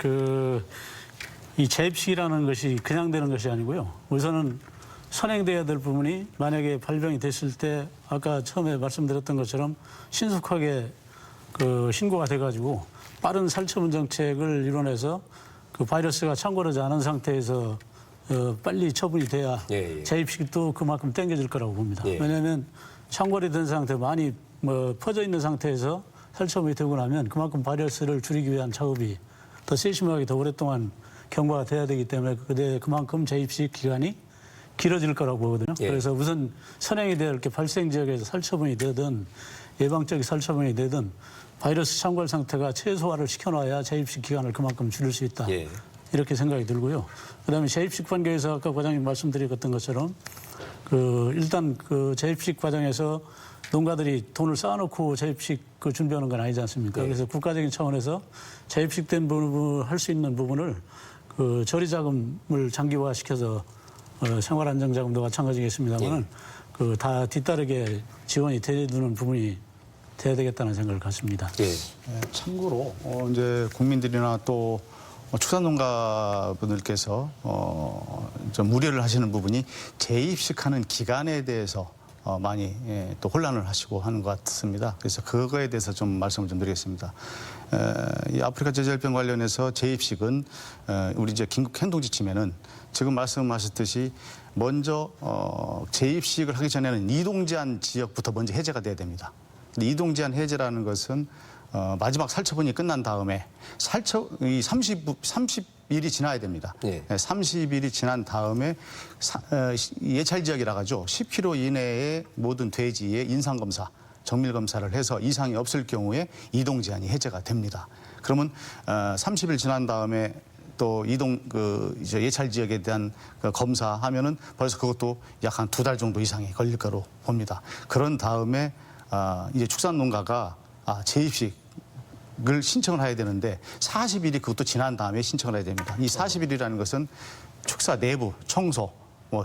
이 재입식이라는 것이 그냥 되는 것이 아니고요. 우선은 선행돼야 될 부분이 만약에 발병이 됐을 때 아까 처음에 말씀드렸던 것처럼 신속하게 신고가 돼가지고 빠른 살처분 정책을 이뤄내서 그 바이러스가 창궐하지 않은 상태에서 빨리 처분이 돼야 예, 예. 재입식도 그만큼 땡겨질 거라고 봅니다. 예. 왜냐하면 창궐이 된 상태, 많이 퍼져 있는 상태에서 살처분이 되고 나면 그만큼 바이러스를 줄이기 위한 작업이 더 세심하게 더 오랫동안 경과가 돼야 되기 때문에 그만큼 재입식 기간이 길어질 거라고 보거든요. 예. 그래서 우선 선행이 되어 이렇게 발생 지역에서 살처분이 되든 예방적인 살처분이 되든 바이러스 창궐 상태가 최소화를 시켜놔야 재입식 기간을 그만큼 줄일 수 있다. 예. 이렇게 생각이 들고요. 그다음에 재입식 관계에서 아까 과장님 말씀드렸던 것처럼 일단 그 재입식 과정에서 농가들이 돈을 쌓아놓고 재입식 준비하는 건 아니지 않습니까? 그래서 국가적인 차원에서 재입식된 부분 할 수 있는 부분을 저리 자금을 장기화시켜서 생활안정자금도 마찬가지겠습니다만은 다 뒤따르게 지원이 되는 부분이 돼야 되겠다는 생각을 갖습니다. 예. 참고로 이제 국민들이나 또 축산농가분들께서 좀 우려를 하시는 부분이 재입식하는 기간에 대해서 많이 또 혼란을 하시고 하는 것 같습니다. 그래서 그거에 대해서 좀 말씀을 좀 드리겠습니다. 이 아프리카 제재열병 관련해서 재입식은 우리 이제 긴급 행동 지침에는 지금 말씀하셨듯이 먼저 재입식을 하기 전에는 이동 제한 지역부터 먼저 해제가 돼야 됩니다. 근데 이동 제한 해제라는 것은 마지막 살처분이 끝난 다음에 이 30일이 지나야 됩니다. 예. 30일이 지난 다음에 예찰 지역이라 하죠. 10km 이내의 모든 돼지의 인상 검사, 정밀 검사를 해서 이상이 없을 경우에 이동 제한이 해제가 됩니다. 그러면 30일 지난 다음에 또 이제 예찰 지역에 대한 검사하면은 벌써 그것도 약 한 2달 정도 이상이 걸릴 거로 봅니다. 그런 다음에 이제 축산농가가 재입식을 신청을 해야 되는데 40일이 그것도 지난 다음에 신청을 해야 됩니다. 이 40일이라는 것은 축사 내부 청소,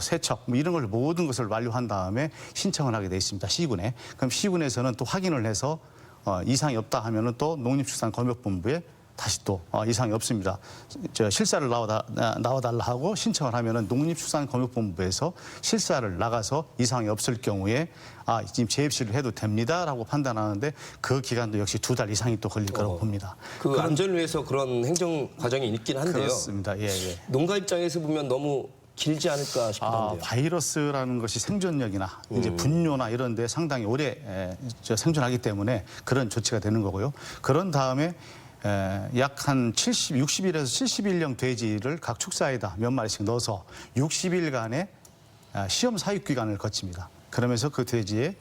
세척 이런 걸 모든 것을 완료한 다음에 신청을 하게 돼 있습니다. 시군에. 그럼 시군에서는 또 확인을 해서 이상이 없다 하면은 또 농림축산검역본부에 다시 또 이상이 없습니다. 실사를 나와달라 하고 신청을 하면은 농림축산검역본부에서 실사를 나가서 이상이 없을 경우에 지금 재입식을 해도 됩니다라고 판단하는데 그 기간도 역시 2달 이상이 또 걸릴 거라고 봅니다. 그 안전을 위해서 그런 행정 과정이 있긴 한데요. 그렇습니다. 예, 예. 농가 입장에서 보면 너무 길지 않을까 싶은데요. 바이러스라는 것이 생존력이나 이제 분뇨나 이런 데 상당히 오래 생존하기 때문에 그런 조치가 되는 거고요. 그런 다음에 약 한 60일에서 70일령 돼지를 각 축사에다 몇 마리씩 넣어서 60일간의 시험 사육 기간을 거칩니다. 그러면서 그 돼지에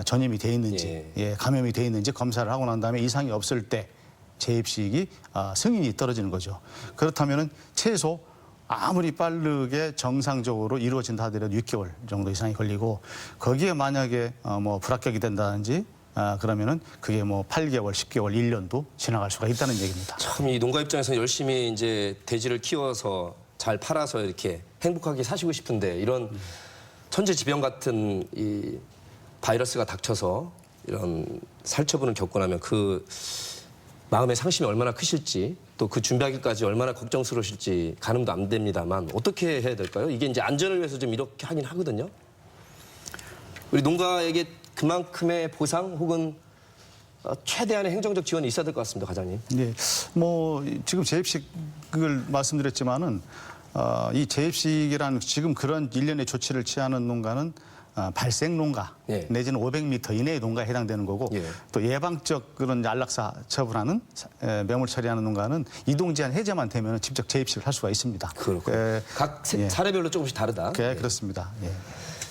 전염이 돼 있는지, 감염이 돼 있는지 검사를 하고 난 다음에 이상이 없을 때 재입식이 승인이 떨어지는 거죠. 그렇다면은 최소 아무리 빠르게 정상적으로 이루어진다 하더라도 6개월 정도 이상이 걸리고 거기에 만약에 불합격이 된다든지 그러면은 그게 8개월, 10개월, 1년도 지나갈 수가 있다는 얘기입니다. 참 이 농가 입장에서 열심히 이제 돼지를 키워서 잘 팔아서 이렇게 행복하게 사시고 싶은데 이런 천재지변 같은 이 바이러스가 닥쳐서 이런 살처분을 겪고 나면 그 마음의 상심이 얼마나 크실지 또 그 준비하기까지 얼마나 걱정스러우실지 가늠도 안 됩니다만 어떻게 해야 될까요? 이게 이제 안전을 위해서 좀 이렇게 하긴 하거든요. 우리 농가에게 그만큼의 보상 혹은 최대한의 행정적 지원이 있어야 될 것 같습니다, 과장님. 네, 지금 재입식을 말씀드렸지만은 이 재입식이라는 지금 그런 일련의 조치를 취하는 농가는 발생 농가 내지는 500m 이내의 농가에 해당되는 거고 또 예방적 그런 안락사 처분하는 매물 처리하는 농가는 이동 제한 해제만 되면 직접 재입식을 할 수가 있습니다. 그렇군요. 각 사례별로 조금씩 다르다. 그렇습니다. 예.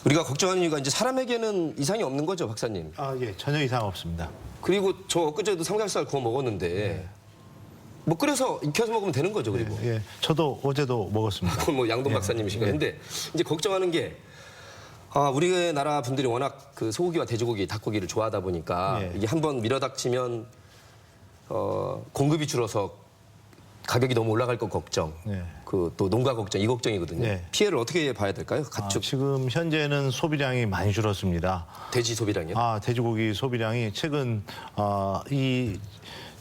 우리가 걱정하는 이유가 이제 사람에게는 이상이 없는 거죠, 박사님. 예, 전혀 이상 없습니다. 그리고 저 엊그제도 삼겹살 구워 먹었는데 끓여서 익혀서 먹으면 되는 거죠, 그리고. 예, 저도 어제도 먹었습니다. 양동 박사님이신가 근데 이제 걱정하는 게 우리나라 분들이 워낙 그 소고기와 돼지고기, 닭고기를 좋아하다 보니까 이게 한번 밀어닥치면 공급이 줄어서 가격이 너무 올라갈 것 걱정, 그 또 농가 걱정, 이 걱정이거든요. 피해를 어떻게 봐야 될까요? 가축 지금 현재는 소비량이 많이 줄었습니다. 돼지 소비량이요? 돼지고기 소비량이 최근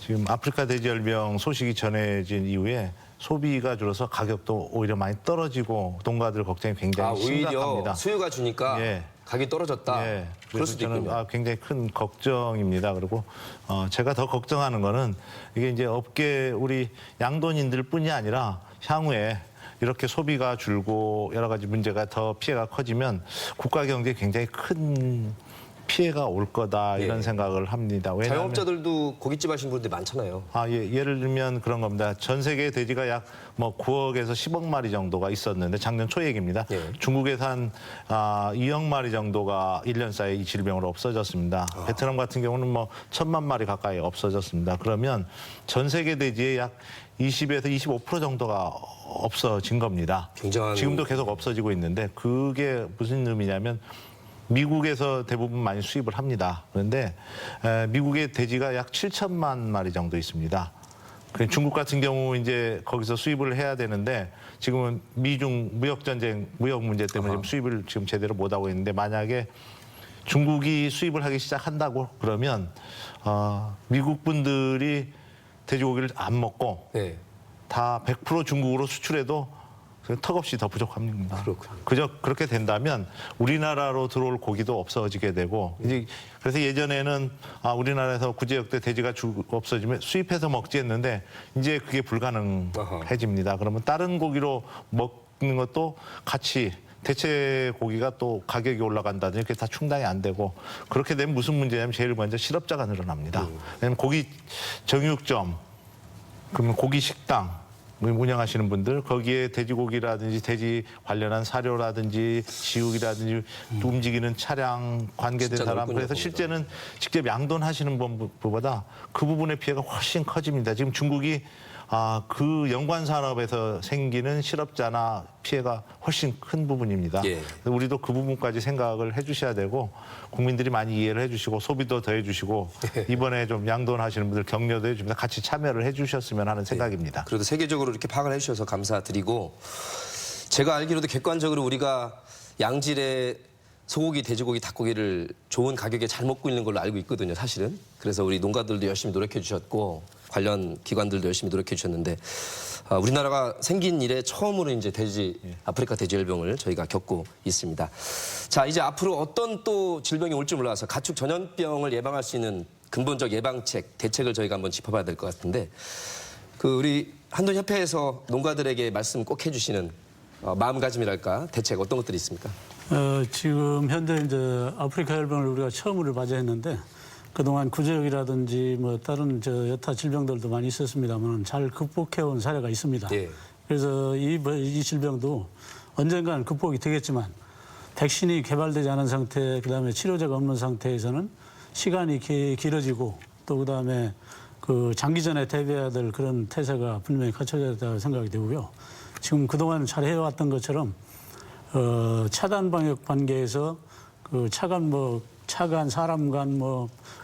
지금 아프리카 돼지열병 소식이 전해진 이후에 소비가 줄어서 가격도 오히려 많이 떨어지고 농가들 걱정이 굉장히 심각합니다. 오히려 수요가 주니까 가격이 떨어졌다. 그럴 수도 저는 있군요. 굉장히 큰 걱정입니다. 그리고 제가 더 걱정하는 거는 이게 이제 업계 우리 양돈인들뿐이 아니라 향후에 이렇게 소비가 줄고 여러 가지 문제가 더 피해가 커지면 국가 경제에 굉장히 큰 피해가 올 거다 이런 예. 생각을 합니다. 왜냐하면 자영업자들도 고깃집 하시는 분들이 많잖아요. 예를 들면 그런 겁니다. 전 세계 돼지가 약 뭐 9억에서 10억 마리 정도가 있었는데 작년 초 얘기입니다. 예. 중국에서 한 2억 마리 정도가 1년 사이에 이 질병으로 없어졌습니다. 베트남 같은 경우는 뭐 1,000만 마리 가까이 없어졌습니다. 그러면 전 세계 돼지의 약 20에서 25% 정도가 없어진 겁니다. 굉장한- 지금도 계속 없어지고 있는데 그게 무슨 의미냐면 미국에서 대부분 많이 수입을 합니다. 그런데 미국의 돼지가 약 7천만 마리 정도 있습니다. 중국 같은 경우 이제 거기서 수입을 해야 되는데 지금은 미중 무역 전쟁, 무역 문제 때문에 지금 수입을 지금 제대로 못 하고 있는데 만약에 중국이 수입을 하기 시작한다고 그러면 미국 분들이 돼지고기를 안 먹고 네. 다 100% 중국으로 수출해도 턱없이 더 부족합니다. 그렇군요. 그저 그렇게 된다면 우리나라로 들어올 고기도 없어지게 되고 이제 그래서 예전에는 우리나라에서 구제역대 돼지가 없어지면 수입해서 먹지 했는데 이제 그게 불가능해집니다. 그러면 다른 고기로 먹는 것도 같이 대체 고기가 또 가격이 올라간다든지 이렇게 다 충당이 안 되고 그렇게 되면 무슨 문제냐면 제일 먼저 실업자가 늘어납니다. 왜냐하면 고기 정육점 그러면 고기 식당 운영하시는 분들 거기에 돼지고기라든지 돼지 관련한 사료라든지 지육이라든지 움직이는 차량 관계된 진짜 사람 넓군요, 그래서 거기가. 실제는 직접 양돈하시는 분보다 그 부분의 피해가 훨씬 커집니다. 지금 중국이 그 연관 산업에서 생기는 실업자나 피해가 훨씬 큰 부분입니다. 예. 우리도 그 부분까지 생각을 해주셔야 되고 국민들이 많이 이해를 해주시고 소비도 더 해주시고 이번에 좀 양돈하시는 분들 격려도 해주면서 같이 참여를 해주셨으면 하는 생각입니다. 그래도 세계적으로 이렇게 파악을 해주셔서 감사드리고 제가 알기로도 객관적으로 우리가 양질의 소고기, 돼지고기, 닭고기를 좋은 가격에 잘 먹고 있는 걸로 알고 있거든요, 사실은. 그래서 우리 농가들도 열심히 노력해 주셨고 관련 기관들도 열심히 노력해 주셨는데 우리나라가 생긴 이래 처음으로 이제 아프리카 돼지열병을 저희가 겪고 있습니다. 자, 이제 앞으로 어떤 또 질병이 올지 몰라서 가축 전염병을 예방할 수 있는 근본적 예방책, 대책을 저희가 한번 짚어봐야 될 것 같은데 우리 한돈협회에서 농가들에게 말씀 꼭 해주시는 마음가짐이랄까 대책 어떤 것들이 있습니까? 지금 현재 이제 아프리카 열병을 우리가 처음으로 맞이했는데 그동안 구제역이라든지 뭐 다른 여타 질병들도 많이 있었습니다만 잘 극복해온 사례가 있습니다. 예. 그래서 이 질병도 언젠가는 극복이 되겠지만 백신이 개발되지 않은 상태, 그다음에 치료제가 없는 상태에서는 시간이 길어지고 또 그다음에 장기전에 대비해야 될 그런 태세가 분명히 갖춰져야 된다고 생각이 되고요. 지금 그동안 잘 해왔던 것처럼 차단 방역 관계에서 차간 사람 간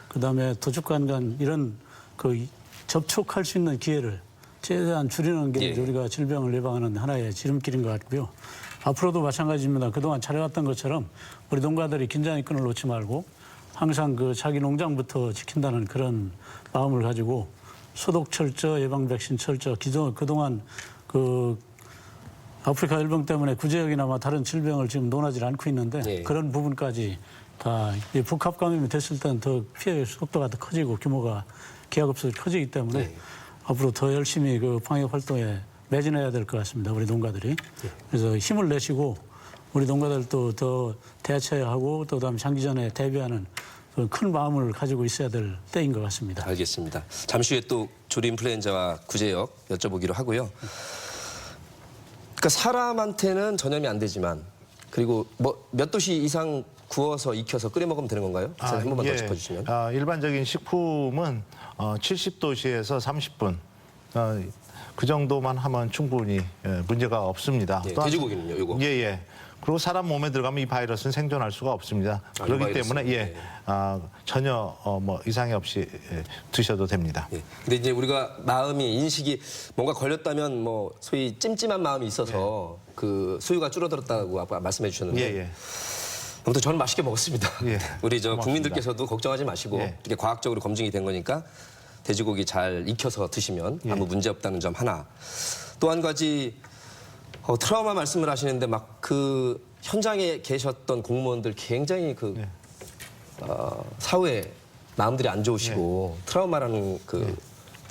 그다음에 도축관 간 이런 접촉할 수 있는 기회를 최대한 줄이는 게 예. 우리가 질병을 예방하는 하나의 지름길인 것 같고요. 앞으로도 마찬가지입니다. 그동안 잘해왔던 것처럼 우리 농가들이 긴장의 끈을 놓지 말고 항상 자기 농장부터 지킨다는 그런 마음을 가지고 소독 철저, 예방 백신 철저, 그동안 아프리카 열병 때문에 구제역이나 다른 질병을 지금 논하지 않고 있는데 예. 그런 부분까지 다 복합 감염이 됐을 때는 더 피해 속도가 더 커지고 규모가 기하급수로 커지기 때문에 예. 앞으로 더 열심히 방역 활동에 매진해야 될 것 같습니다. 우리 농가들이. 그래서 힘을 내시고 우리 농가들도 더 대처하고 또 그다음에 장기전에 대비하는 큰 마음을 가지고 있어야 될 때인 것 같습니다. 알겠습니다. 잠시 후에 또 조류 인플루엔자와 구제역 여쭤보기로 하고요. 그러니까 사람한테는 전염이 안 되지만 그리고 몇 도씨 이상 구워서 익혀서 끓여 먹으면 되는 건가요? 한 번만 더 짚어주시면. 일반적인 식품은 70도씨에서 30분 그 정도만 하면 충분히 문제가 없습니다. 예, 또한- 돼지고기는요, 요거? 예. 그리고 사람 몸에 들어가면 이 바이러스는 생존할 수가 없습니다. 그렇기 바이러스는, 때문에 전혀 이상이 없이 드셔도 됩니다. 예. 근데 이제 우리가 인식이 뭔가 걸렸다면 소위 찜찜한 마음이 있어서 수요가 줄어들었다고 아까 말씀해 주셨는데 예. 아무튼 저는 맛있게 먹었습니다. 예. 우리 고맙습니다. 국민들께서도 걱정하지 마시고 예. 이렇게 과학적으로 검증이 된 거니까 돼지고기 잘 익혀서 드시면 아무 문제 없다는 점 하나. 또 한 가지 트라우마 말씀을 하시는데 현장에 계셨던 공무원들 굉장히 사후에 마음들이 안 좋으시고 트라우마라는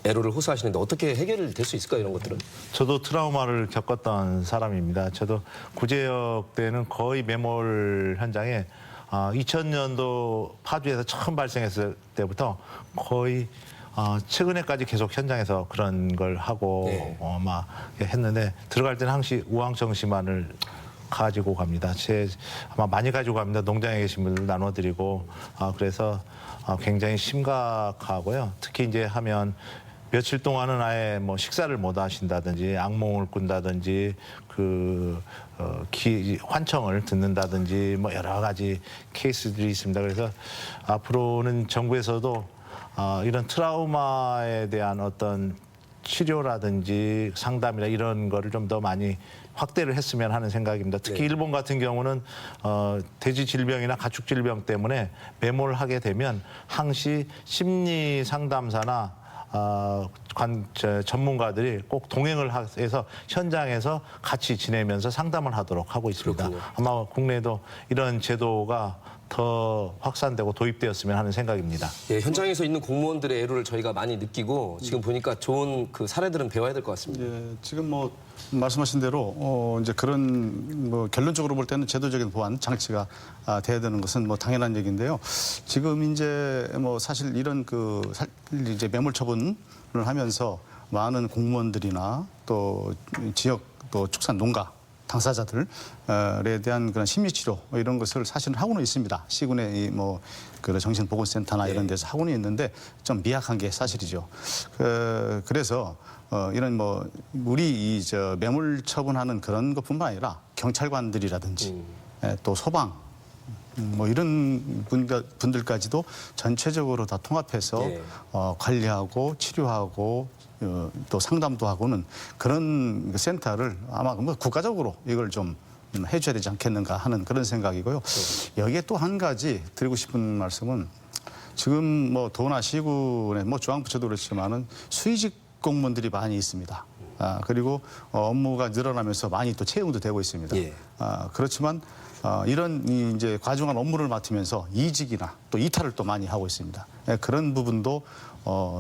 애로를 호소하시는데 어떻게 해결될 수 있을까요, 이런 것들은? 저도 트라우마를 겪었던 사람입니다. 저도 구제역 때는 거의 매몰 현장에 2000년도 파주에서 처음 발생했을 때부터 거의 최근에까지 계속 현장에서 그런 걸 하고 네. 막 했는데 들어갈 때는 항상 우황청심환을 가지고 갑니다. 아마 많이 가지고 갑니다. 농장에 계신 분들 나눠드리고 그래서 굉장히 심각하고요. 특히 이제 하면 며칠 동안은 아예 뭐 식사를 못 하신다든지 악몽을 꾼다든지 환청을 듣는다든지 뭐 여러 가지 케이스들이 있습니다. 그래서 앞으로는 정부에서도 이런 트라우마에 대한 어떤 치료라든지 상담이나 이런 거를 좀 더 많이 확대를 했으면 하는 생각입니다. 특히 네. 일본 같은 경우는 돼지 질병이나 가축 질병 때문에 매몰하게 되면 항시 심리 상담사나 전문가들이 꼭 동행을 해서 현장에서 같이 지내면서 상담을 하도록 하고 있습니다. 그렇군요. 아마 국내에도 이런 제도가 더 확산되고 도입되었으면 하는 생각입니다. 예, 현장에서 있는 공무원들의 애로를 저희가 많이 느끼고 지금 보니까 좋은 그 사례들은 배워야 될 것 같습니다. 예, 지금 뭐 말씀하신 대로 이제 그런 뭐 결론적으로 볼 때는 제도적인 보완 장치가 돼야 되는 것은 뭐 당연한 얘기인데요. 지금 이제 뭐 사실 이런 이제 매몰 처분을 하면서 많은 공무원들이나 또 지역 또 축산 농가 당사자들에 대한 그런 심리치료 이런 것을 사실은 하고는 있습니다. 시군의 뭐 그 정신보건센터나 이런 데서 하고는 있는데 좀 미약한 게 사실이죠. 그래서 이런 뭐 우리 매몰 처분하는 그런 것뿐만 아니라 경찰관들이라든지 또 소방 뭐 이런 분들까지도 전체적으로 다 통합해서 예. 관리하고 치료하고 또 상담도 하고는 그런 센터를 아마 뭐 국가적으로 이걸 좀 해줘야 되지 않겠는가 하는 그런 생각이고요. 여기에 또 한 가지 드리고 싶은 말씀은 지금 뭐 도나 시군에 뭐 중앙부처도 그렇지만은 수의직 공무원들이 많이 있습니다. 그리고 업무가 늘어나면서 많이 또 채용도 되고 있습니다. 예. 그렇지만 이런 이제 과중한 업무를 맡으면서 이직이나 또 이탈을 또 많이 하고 있습니다. 그런 부분도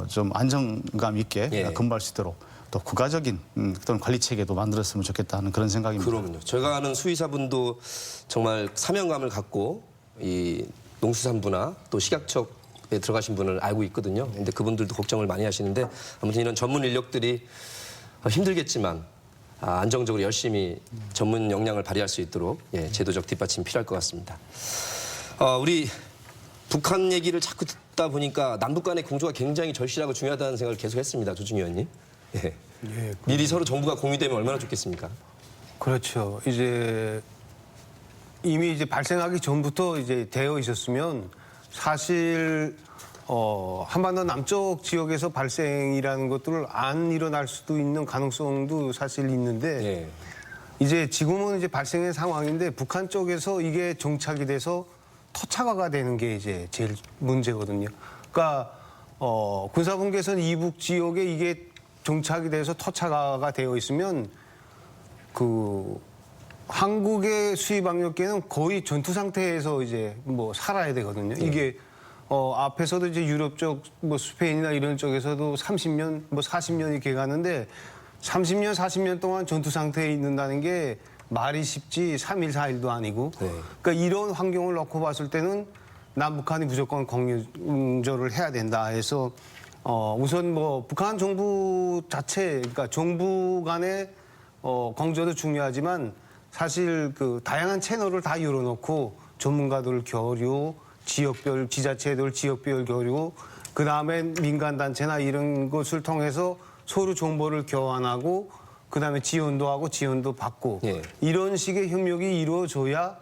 좀 안정감 있게 예. 근무할 수 있도록 또 국가적인 어떤 관리 체계도 만들었으면 좋겠다는 그런 생각입니다. 그럼요. 제가 아는 수의사분도 정말 사명감을 갖고 이 농수산부나 또 식약처에 들어가신 분을 알고 있거든요. 근데 그분들도 걱정을 많이 하시는데 아무튼 이런 전문 인력들이 힘들겠지만 안정적으로 열심히 전문 역량을 발휘할 수 있도록 제도적 뒷받침이 필요할 것 같습니다. 우리 북한 얘기를 자꾸 듣다 보니까 남북 간의 공조가 굉장히 절실하고 중요하다는 생각을 계속 했습니다. 조중희 의원님. 예. 미리 서로 정보가 공유되면 얼마나 좋겠습니까? 그렇죠. 이제 이미 이제 발생하기 전부터 이제 되어 있었으면 사실 한반도 남쪽 지역에서 발생이라는 것들을 안 일어날 수도 있는 가능성도 사실 있는데 예. 이제 지금은 이제 발생의 상황인데 북한 쪽에서 이게 정착이 돼서 토착화가 되는 게 이제 제일 문제거든요. 그러니까 군사분계선 이북 지역에 이게 정착이 돼서 토착화가 되어 있으면 한국의 수입학력계는 거의 전투 상태에서 이제 뭐 살아야 되거든요. 이게 앞에서도 이제 유럽 쪽 뭐 스페인이나 이런 쪽에서도 30년 뭐 40년이 돼가는데 30년 40년 동안 전투 상태에 있는다는 게 말이 쉽지 3일 4일도 아니고 네. 그러니까 이런 환경을 놓고 봤을 때는 남북한이 무조건 공조를 해야 된다 해서 우선 뭐 북한 정부 자체 그러니까 정부 간의 공조도 중요하지만 사실 다양한 채널을 다 열어놓고 전문가들 교류, 지역별 지자체들 지역별 교류, 그 다음에 민간 단체나 이런 것을 통해서 서로 정보를 교환하고 그 다음에 지원도 하고 지원도 받고 예. 이런 식의 협력이 이루어져야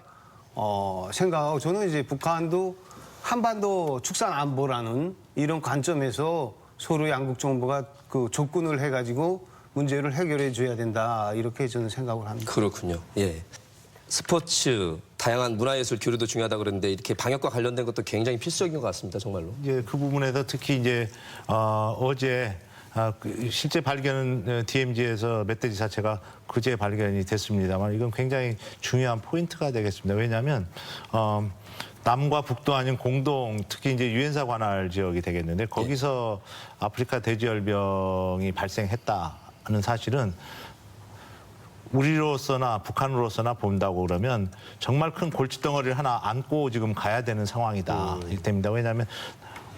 생각하고 저는 이제 북한도 한반도 축산 안보라는 이런 관점에서 서로 양국 정부가 접근을 해가지고 문제를 해결해 줘야 된다 이렇게 저는 생각을 합니다. 그렇군요. 예. 스포츠, 다양한 문화예술 교류도 중요하다 그러는데 이렇게 방역과 관련된 것도 굉장히 필수적인 것 같습니다. 정말로. 이제 그 부분에서 특히 이제 어제 실제 발견은 DMZ에서 멧돼지 자체가 그제 발견이 됐습니다만 이건 굉장히 중요한 포인트가 되겠습니다. 왜냐하면 남과 북도 아닌 공동, 특히 이제 유엔사 관할 지역이 되겠는데 거기서 아프리카 돼지열병이 발생했다는 사실은 우리로서나 북한으로서나 본다고 그러면 정말 큰 골칫덩어리를 하나 안고 지금 가야 되는 상황이다. 됩니다. 왜냐하면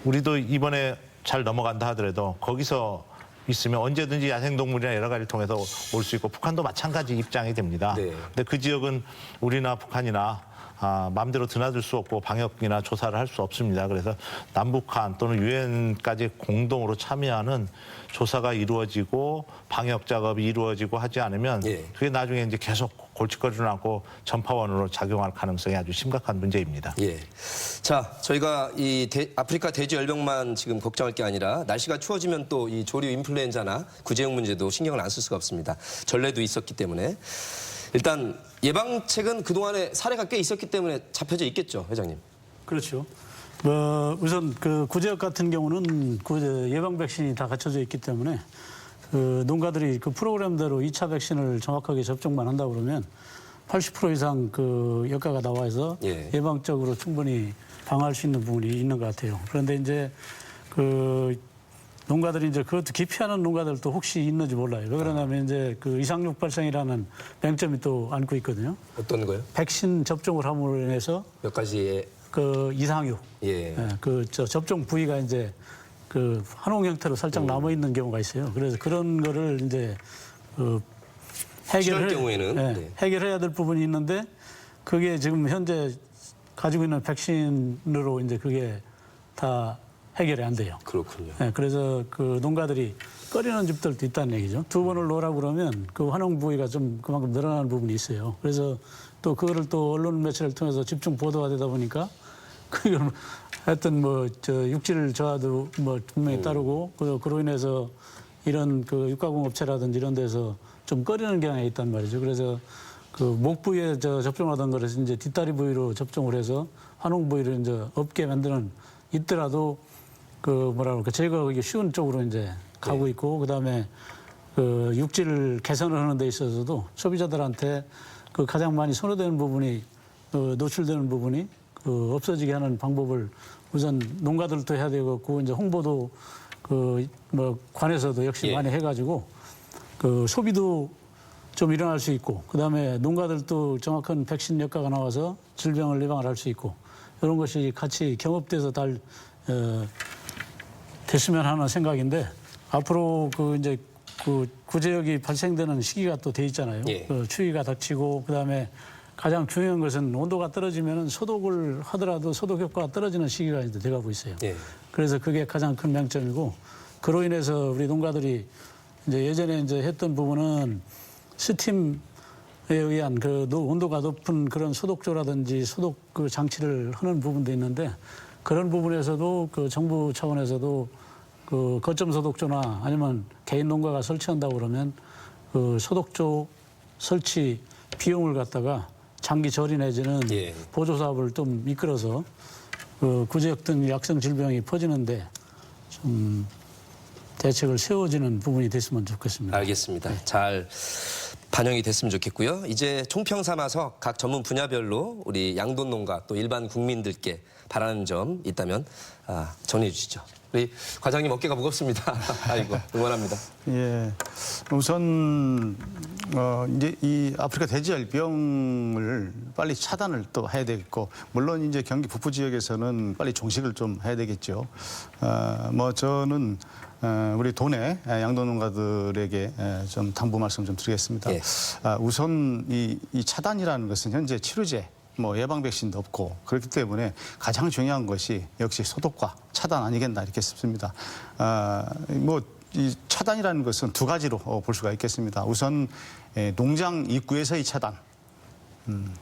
우리도 이번에 잘 넘어간다 하더라도 거기서 있으면 언제든지 야생동물이나 여러 가지를 통해서 올 수 있고 북한도 마찬가지 입장이 됩니다. 네. 근데 그 지역은 우리나 북한이나 마음대로 드나들 수 없고 방역이나 조사를 할 수 없습니다. 그래서 남북한 또는 유엔까지 공동으로 참여하는 조사가 이루어지고 방역 작업이 이루어지고 하지 않으면 예. 그게 나중에 이제 계속 골칫거리를 안고 전파원으로 작용할 가능성이 아주 심각한 문제입니다. 예. 자, 저희가 이 아프리카 돼지열병만 지금 걱정할 게 아니라 날씨가 추워지면 또 이 조류 인플루엔자나 구제용 문제도 신경을 안 쓸 수가 없습니다. 전례도 있었기 때문에. 일단 예방책은 그동안에 사례가 꽤 있었기 때문에 잡혀져 있겠죠, 회장님. 그렇죠. 우선 그 구제역 같은 경우는 예방 백신이 다 갖춰져 있기 때문에 그 농가들이 그 프로그램대로 2차 백신을 정확하게 접종만 한다 그러면 80% 이상 그 효과가 나와서 예. 예방적으로 충분히 방어할 수 있는 부분이 있는 것 같아요. 그런데 이제 그 농가들이 이제 그것도 기피하는 농가들도 혹시 있는지 몰라요. 왜 그러냐면 이제 그 이상육 발생이라는 맹점이 또 안고 있거든요. 어떤 거요? 백신 접종을 함으로 인해서 몇 가지의 그 이상육, 예. 접종 부위가 이제 그 한홍 형태로 살짝 남아 있는 경우가 있어요. 그래서 그런 거를 이제 치료할 경우에는 네. 해결해야 될 부분이 있는데 그게 지금 현재 가지고 있는 백신으로 이제 그게 다 해결이 안 돼요. 그렇군요. 네, 그래서 그 농가들이 꺼리는 집들도 있다는 얘기죠. 2번을 놓으라고 그러면 그 환원 부위가 좀 그만큼 늘어나는 부분이 있어요. 그래서 또 그거를 또 언론 매체를 통해서 집중 보도가 되다 보니까 그걸 하여튼 육질 저하도 분명히 따르고 그로 인해서 이런 그 육가공 업체라든지 이런 데서 좀 꺼리는 경향이 있단 말이죠. 그래서 그 목 부위에 접종하던 거를 이제 뒷다리 부위로 접종을 해서 환원 부위를 이제 없게 만드는 있더라도 제거하기 쉬운 쪽으로 이제 가고 있고, 그 다음에 그 육질 개선을 하는 데 있어서도 소비자들한테 그 가장 많이 선호되는 부분이, 노출되는 부분이 없어지게 하는 방법을 우선 농가들도 해야 되겠고, 이제 홍보도 관에서도 역시 많이 해가지고 그 소비도 좀 일어날 수 있고, 그 다음에 농가들도 정확한 백신 효과가 나와서 질병을 예방을 할 수 있고, 이런 것이 같이 경합돼서 됐으면 하는 생각인데, 앞으로 이제 구제역이 발생되는 시기가 또 돼 있잖아요. 예. 추위가 닥치고, 그 다음에 가장 중요한 것은 온도가 떨어지면 소독을 하더라도 소독 효과가 떨어지는 시기가 이제 돼가고 있어요. 예. 그래서 그게 가장 큰 맹점이고, 그로 인해서 우리 농가들이 이제 예전에 이제 했던 부분은 스팀에 의한 온도가 높은 그런 소독조라든지 소독 장치를 하는 부분도 있는데, 그런 부분에서도 정부 차원에서도 거점 소독조나 아니면 개인 농가가 설치한다고 그러면 소독조 설치 비용을 갖다가 장기 절이 내지는 예. 보조 사업을 좀 이끌어서 구제역 등 약성 질병이 퍼지는데 좀 대책을 세워지는 부분이 됐으면 좋겠습니다. 알겠습니다. 잘 반영이 됐으면 좋겠고요. 이제 총평 삼아서 각 전문 분야별로 우리 양돈 농가 또 일반 국민들께 바라는 점 있다면 정리해 주시죠. 우리 과장님 어깨가 무겁습니다. 아이고 응원합니다. 예, 우선 이제 이 아프리카 돼지열병을 빨리 차단을 또 해야 되겠고, 물론 이제 경기 북부 지역에서는 빨리 종식을 좀 해야 되겠죠. 저는 우리 도내 양도농가들에게 좀 당부 말씀 좀 드리겠습니다. 예. 우선 이 차단이라는 것은 현재 치료제, 예방 백신도 없고 그렇기 때문에 가장 중요한 것이 역시 소독과 차단 아니겠나 이렇게 싶습니다. 이 차단이라는 것은 두 가지로 볼 수가 있겠습니다. 우선 농장 입구에서의 차단,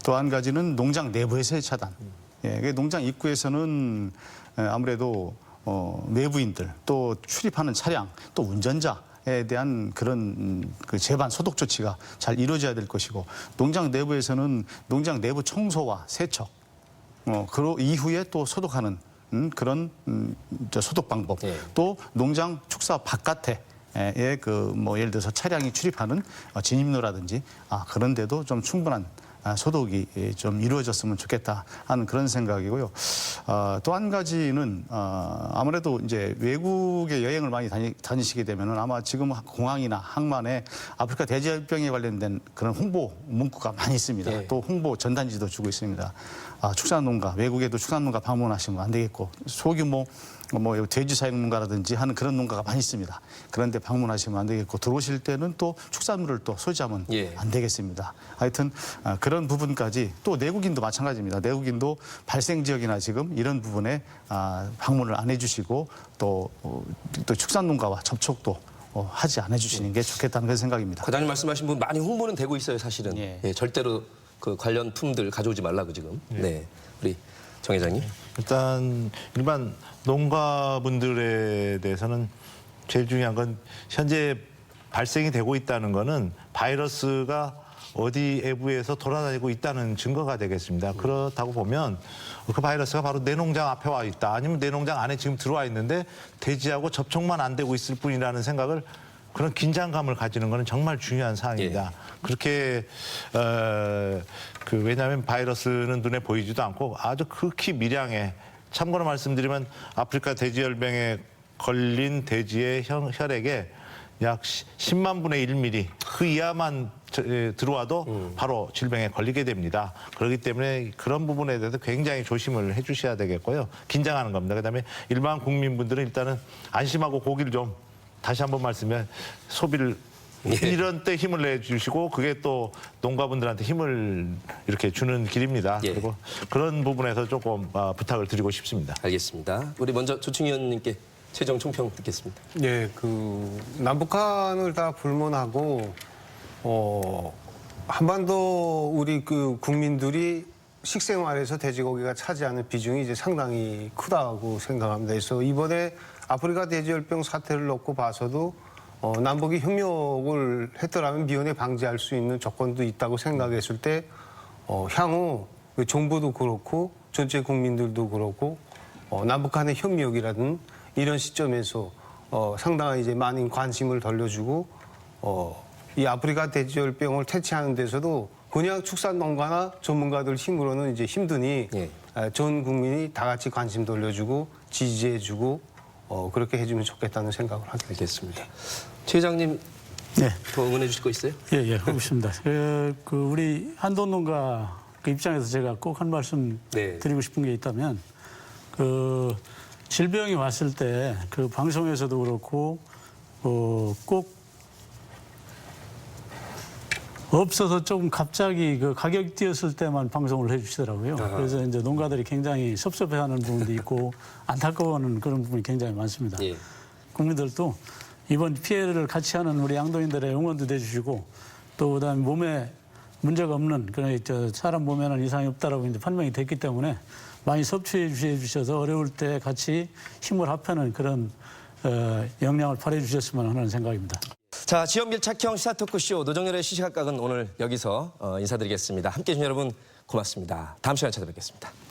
또 한 가지는 농장 내부에서의 차단. 농장 입구에서는 아무래도 내부인들, 또 출입하는 차량, 또 운전자에 대한 그런 재반 소독 조치가 잘 이루어져야 될 것이고, 농장 내부에서는 농장 내부 청소와 세척, 그 이후에 또 소독하는 그런 소독 방법, 예. 또 농장 축사 바깥에 예를 들어서 차량이 출입하는 진입로라든지 그런 데도 좀 충분한 소독이 좀 이루어졌으면 좋겠다 하는 그런 생각이고요. 또 한 가지는 아무래도 이제 외국에 여행을 많이 다니시게 되면은 아마 지금 공항이나 항만에 아프리카 돼지열병에 관련된 그런 홍보 문구가 많이 있습니다. 예. 또 홍보 전단지도 주고 있습니다. 축산농가, 외국에도 축산농가 방문하시면 안 되겠고 소규모 뭐 돼지 사육농가라든지 하는 그런 농가가 많이 있습니다. 그런데 방문하시면 안 되겠고 들어오실 때는 또 축산물을 또 소지하면 예. 안 되겠습니다. 하여튼 그런 부분까지 또 내국인도 마찬가지입니다. 내국인도 발생 지역이나 지금 이런 부분에 방문을 안 해주시고 또 축산농가와 접촉도 하지 않아 주시는 게 좋겠다는 그런 생각입니다. 과장님 말씀하신 부분 많이 홍보는 되고 있어요, 사실은. 예. 예, 절대로 그 관련 품들 가져오지 말라고 지금. 네, 우리 정 회장님. 일단 일반 농가분들에 대해서는 제일 중요한 건 현재 발생이 되고 있다는 거는 바이러스가 어디 외부에서 돌아다니고 있다는 증거가 되겠습니다. 그렇다고 보면 그 바이러스가 바로 내 농장 앞에 와 있다. 아니면 내 농장 안에 지금 들어와 있는데 돼지하고 접촉만 안 되고 있을 뿐이라는 생각을 그런 긴장감을 가지는 것은 정말 중요한 사항입니다. 그렇게 왜냐하면 바이러스는 눈에 보이지도 않고 아주 극히 미량의 참고로 말씀드리면 아프리카 돼지열병에 걸린 돼지의 혈액에 약 10만 분의 1mm 그 이하만 들어와도 바로 질병에 걸리게 됩니다. 그렇기 때문에 그런 부분에 대해서 굉장히 조심을 해주셔야 되겠고요. 긴장하는 겁니다. 그다음에 일반 국민분들은 일단은 안심하고 고기를 좀 다시 한번 말씀해 소비를 이런 때 힘을 내주시고 그게 또 농가분들한테 힘을 이렇게 주는 길입니다. 예. 그리고 그런 부분에서 조금 부탁을 드리고 싶습니다. 알겠습니다. 우리 먼저 조충희 의원님께 최종 총평 듣겠습니다. 예, 남북한을 다 불문하고 한반도 우리 그 국민들이 식생활에서 돼지고기가 차지하는 비중이 이제 상당히 크다고 생각합니다. 그래서 이번에 아프리카 돼지열병 사태를 놓고 봐서도 남북이 협력을 했더라면 미연에 방지할 수 있는 조건도 있다고 생각했을 때 향후 정부도 그렇고 전체 국민들도 그렇고 남북한의 협력이라든 이런 시점에서 상당한 이제 많은 관심을 돌려주고 이 아프리카 돼지열병을 퇴치하는 데서도 그냥 축산농가나 전문가들 힘으로는 이제 힘드니 예. 전 국민이 다 같이 관심 돌려주고 지지해주고 그렇게 해주면 좋겠다는 생각을 하게 됐습니다. 알겠습니다. 최 회장님 네. 더 응원해 주실 거 있어요? 예, 하고 있습니다. 우리 한돈농가 그 입장에서 제가 꼭 한 말씀 네. 드리고 싶은 게 있다면 질병이 왔을 때 그 방송에서도 그렇고 꼭 없어서 조금 갑자기 그 가격이 뛰었을 때만 방송을 해주시더라고요. 그래서 이제 농가들이 굉장히 섭섭해하는 부분도 있고 안타까워하는 그런 부분이 굉장히 많습니다. 예. 국민들도 이번 피해를 같이 하는 우리 양도인들의 응원도 해주시고 또 그다음에 몸에 문제가 없는 그런 사람 몸에는 이상이 없다라고 이제 판명이 됐기 때문에 많이 섭취해 주셔서 어려울 때 같이 힘을 합하는 그런 역량을 발휘해 주셨으면 하는 생각입니다. 자, 지역 밀착형 시사 토크쇼 노정열의 시시각각은 오늘 여기서 인사드리겠습니다. 함께해 주신 여러분 고맙습니다. 다음 시간에 찾아뵙겠습니다.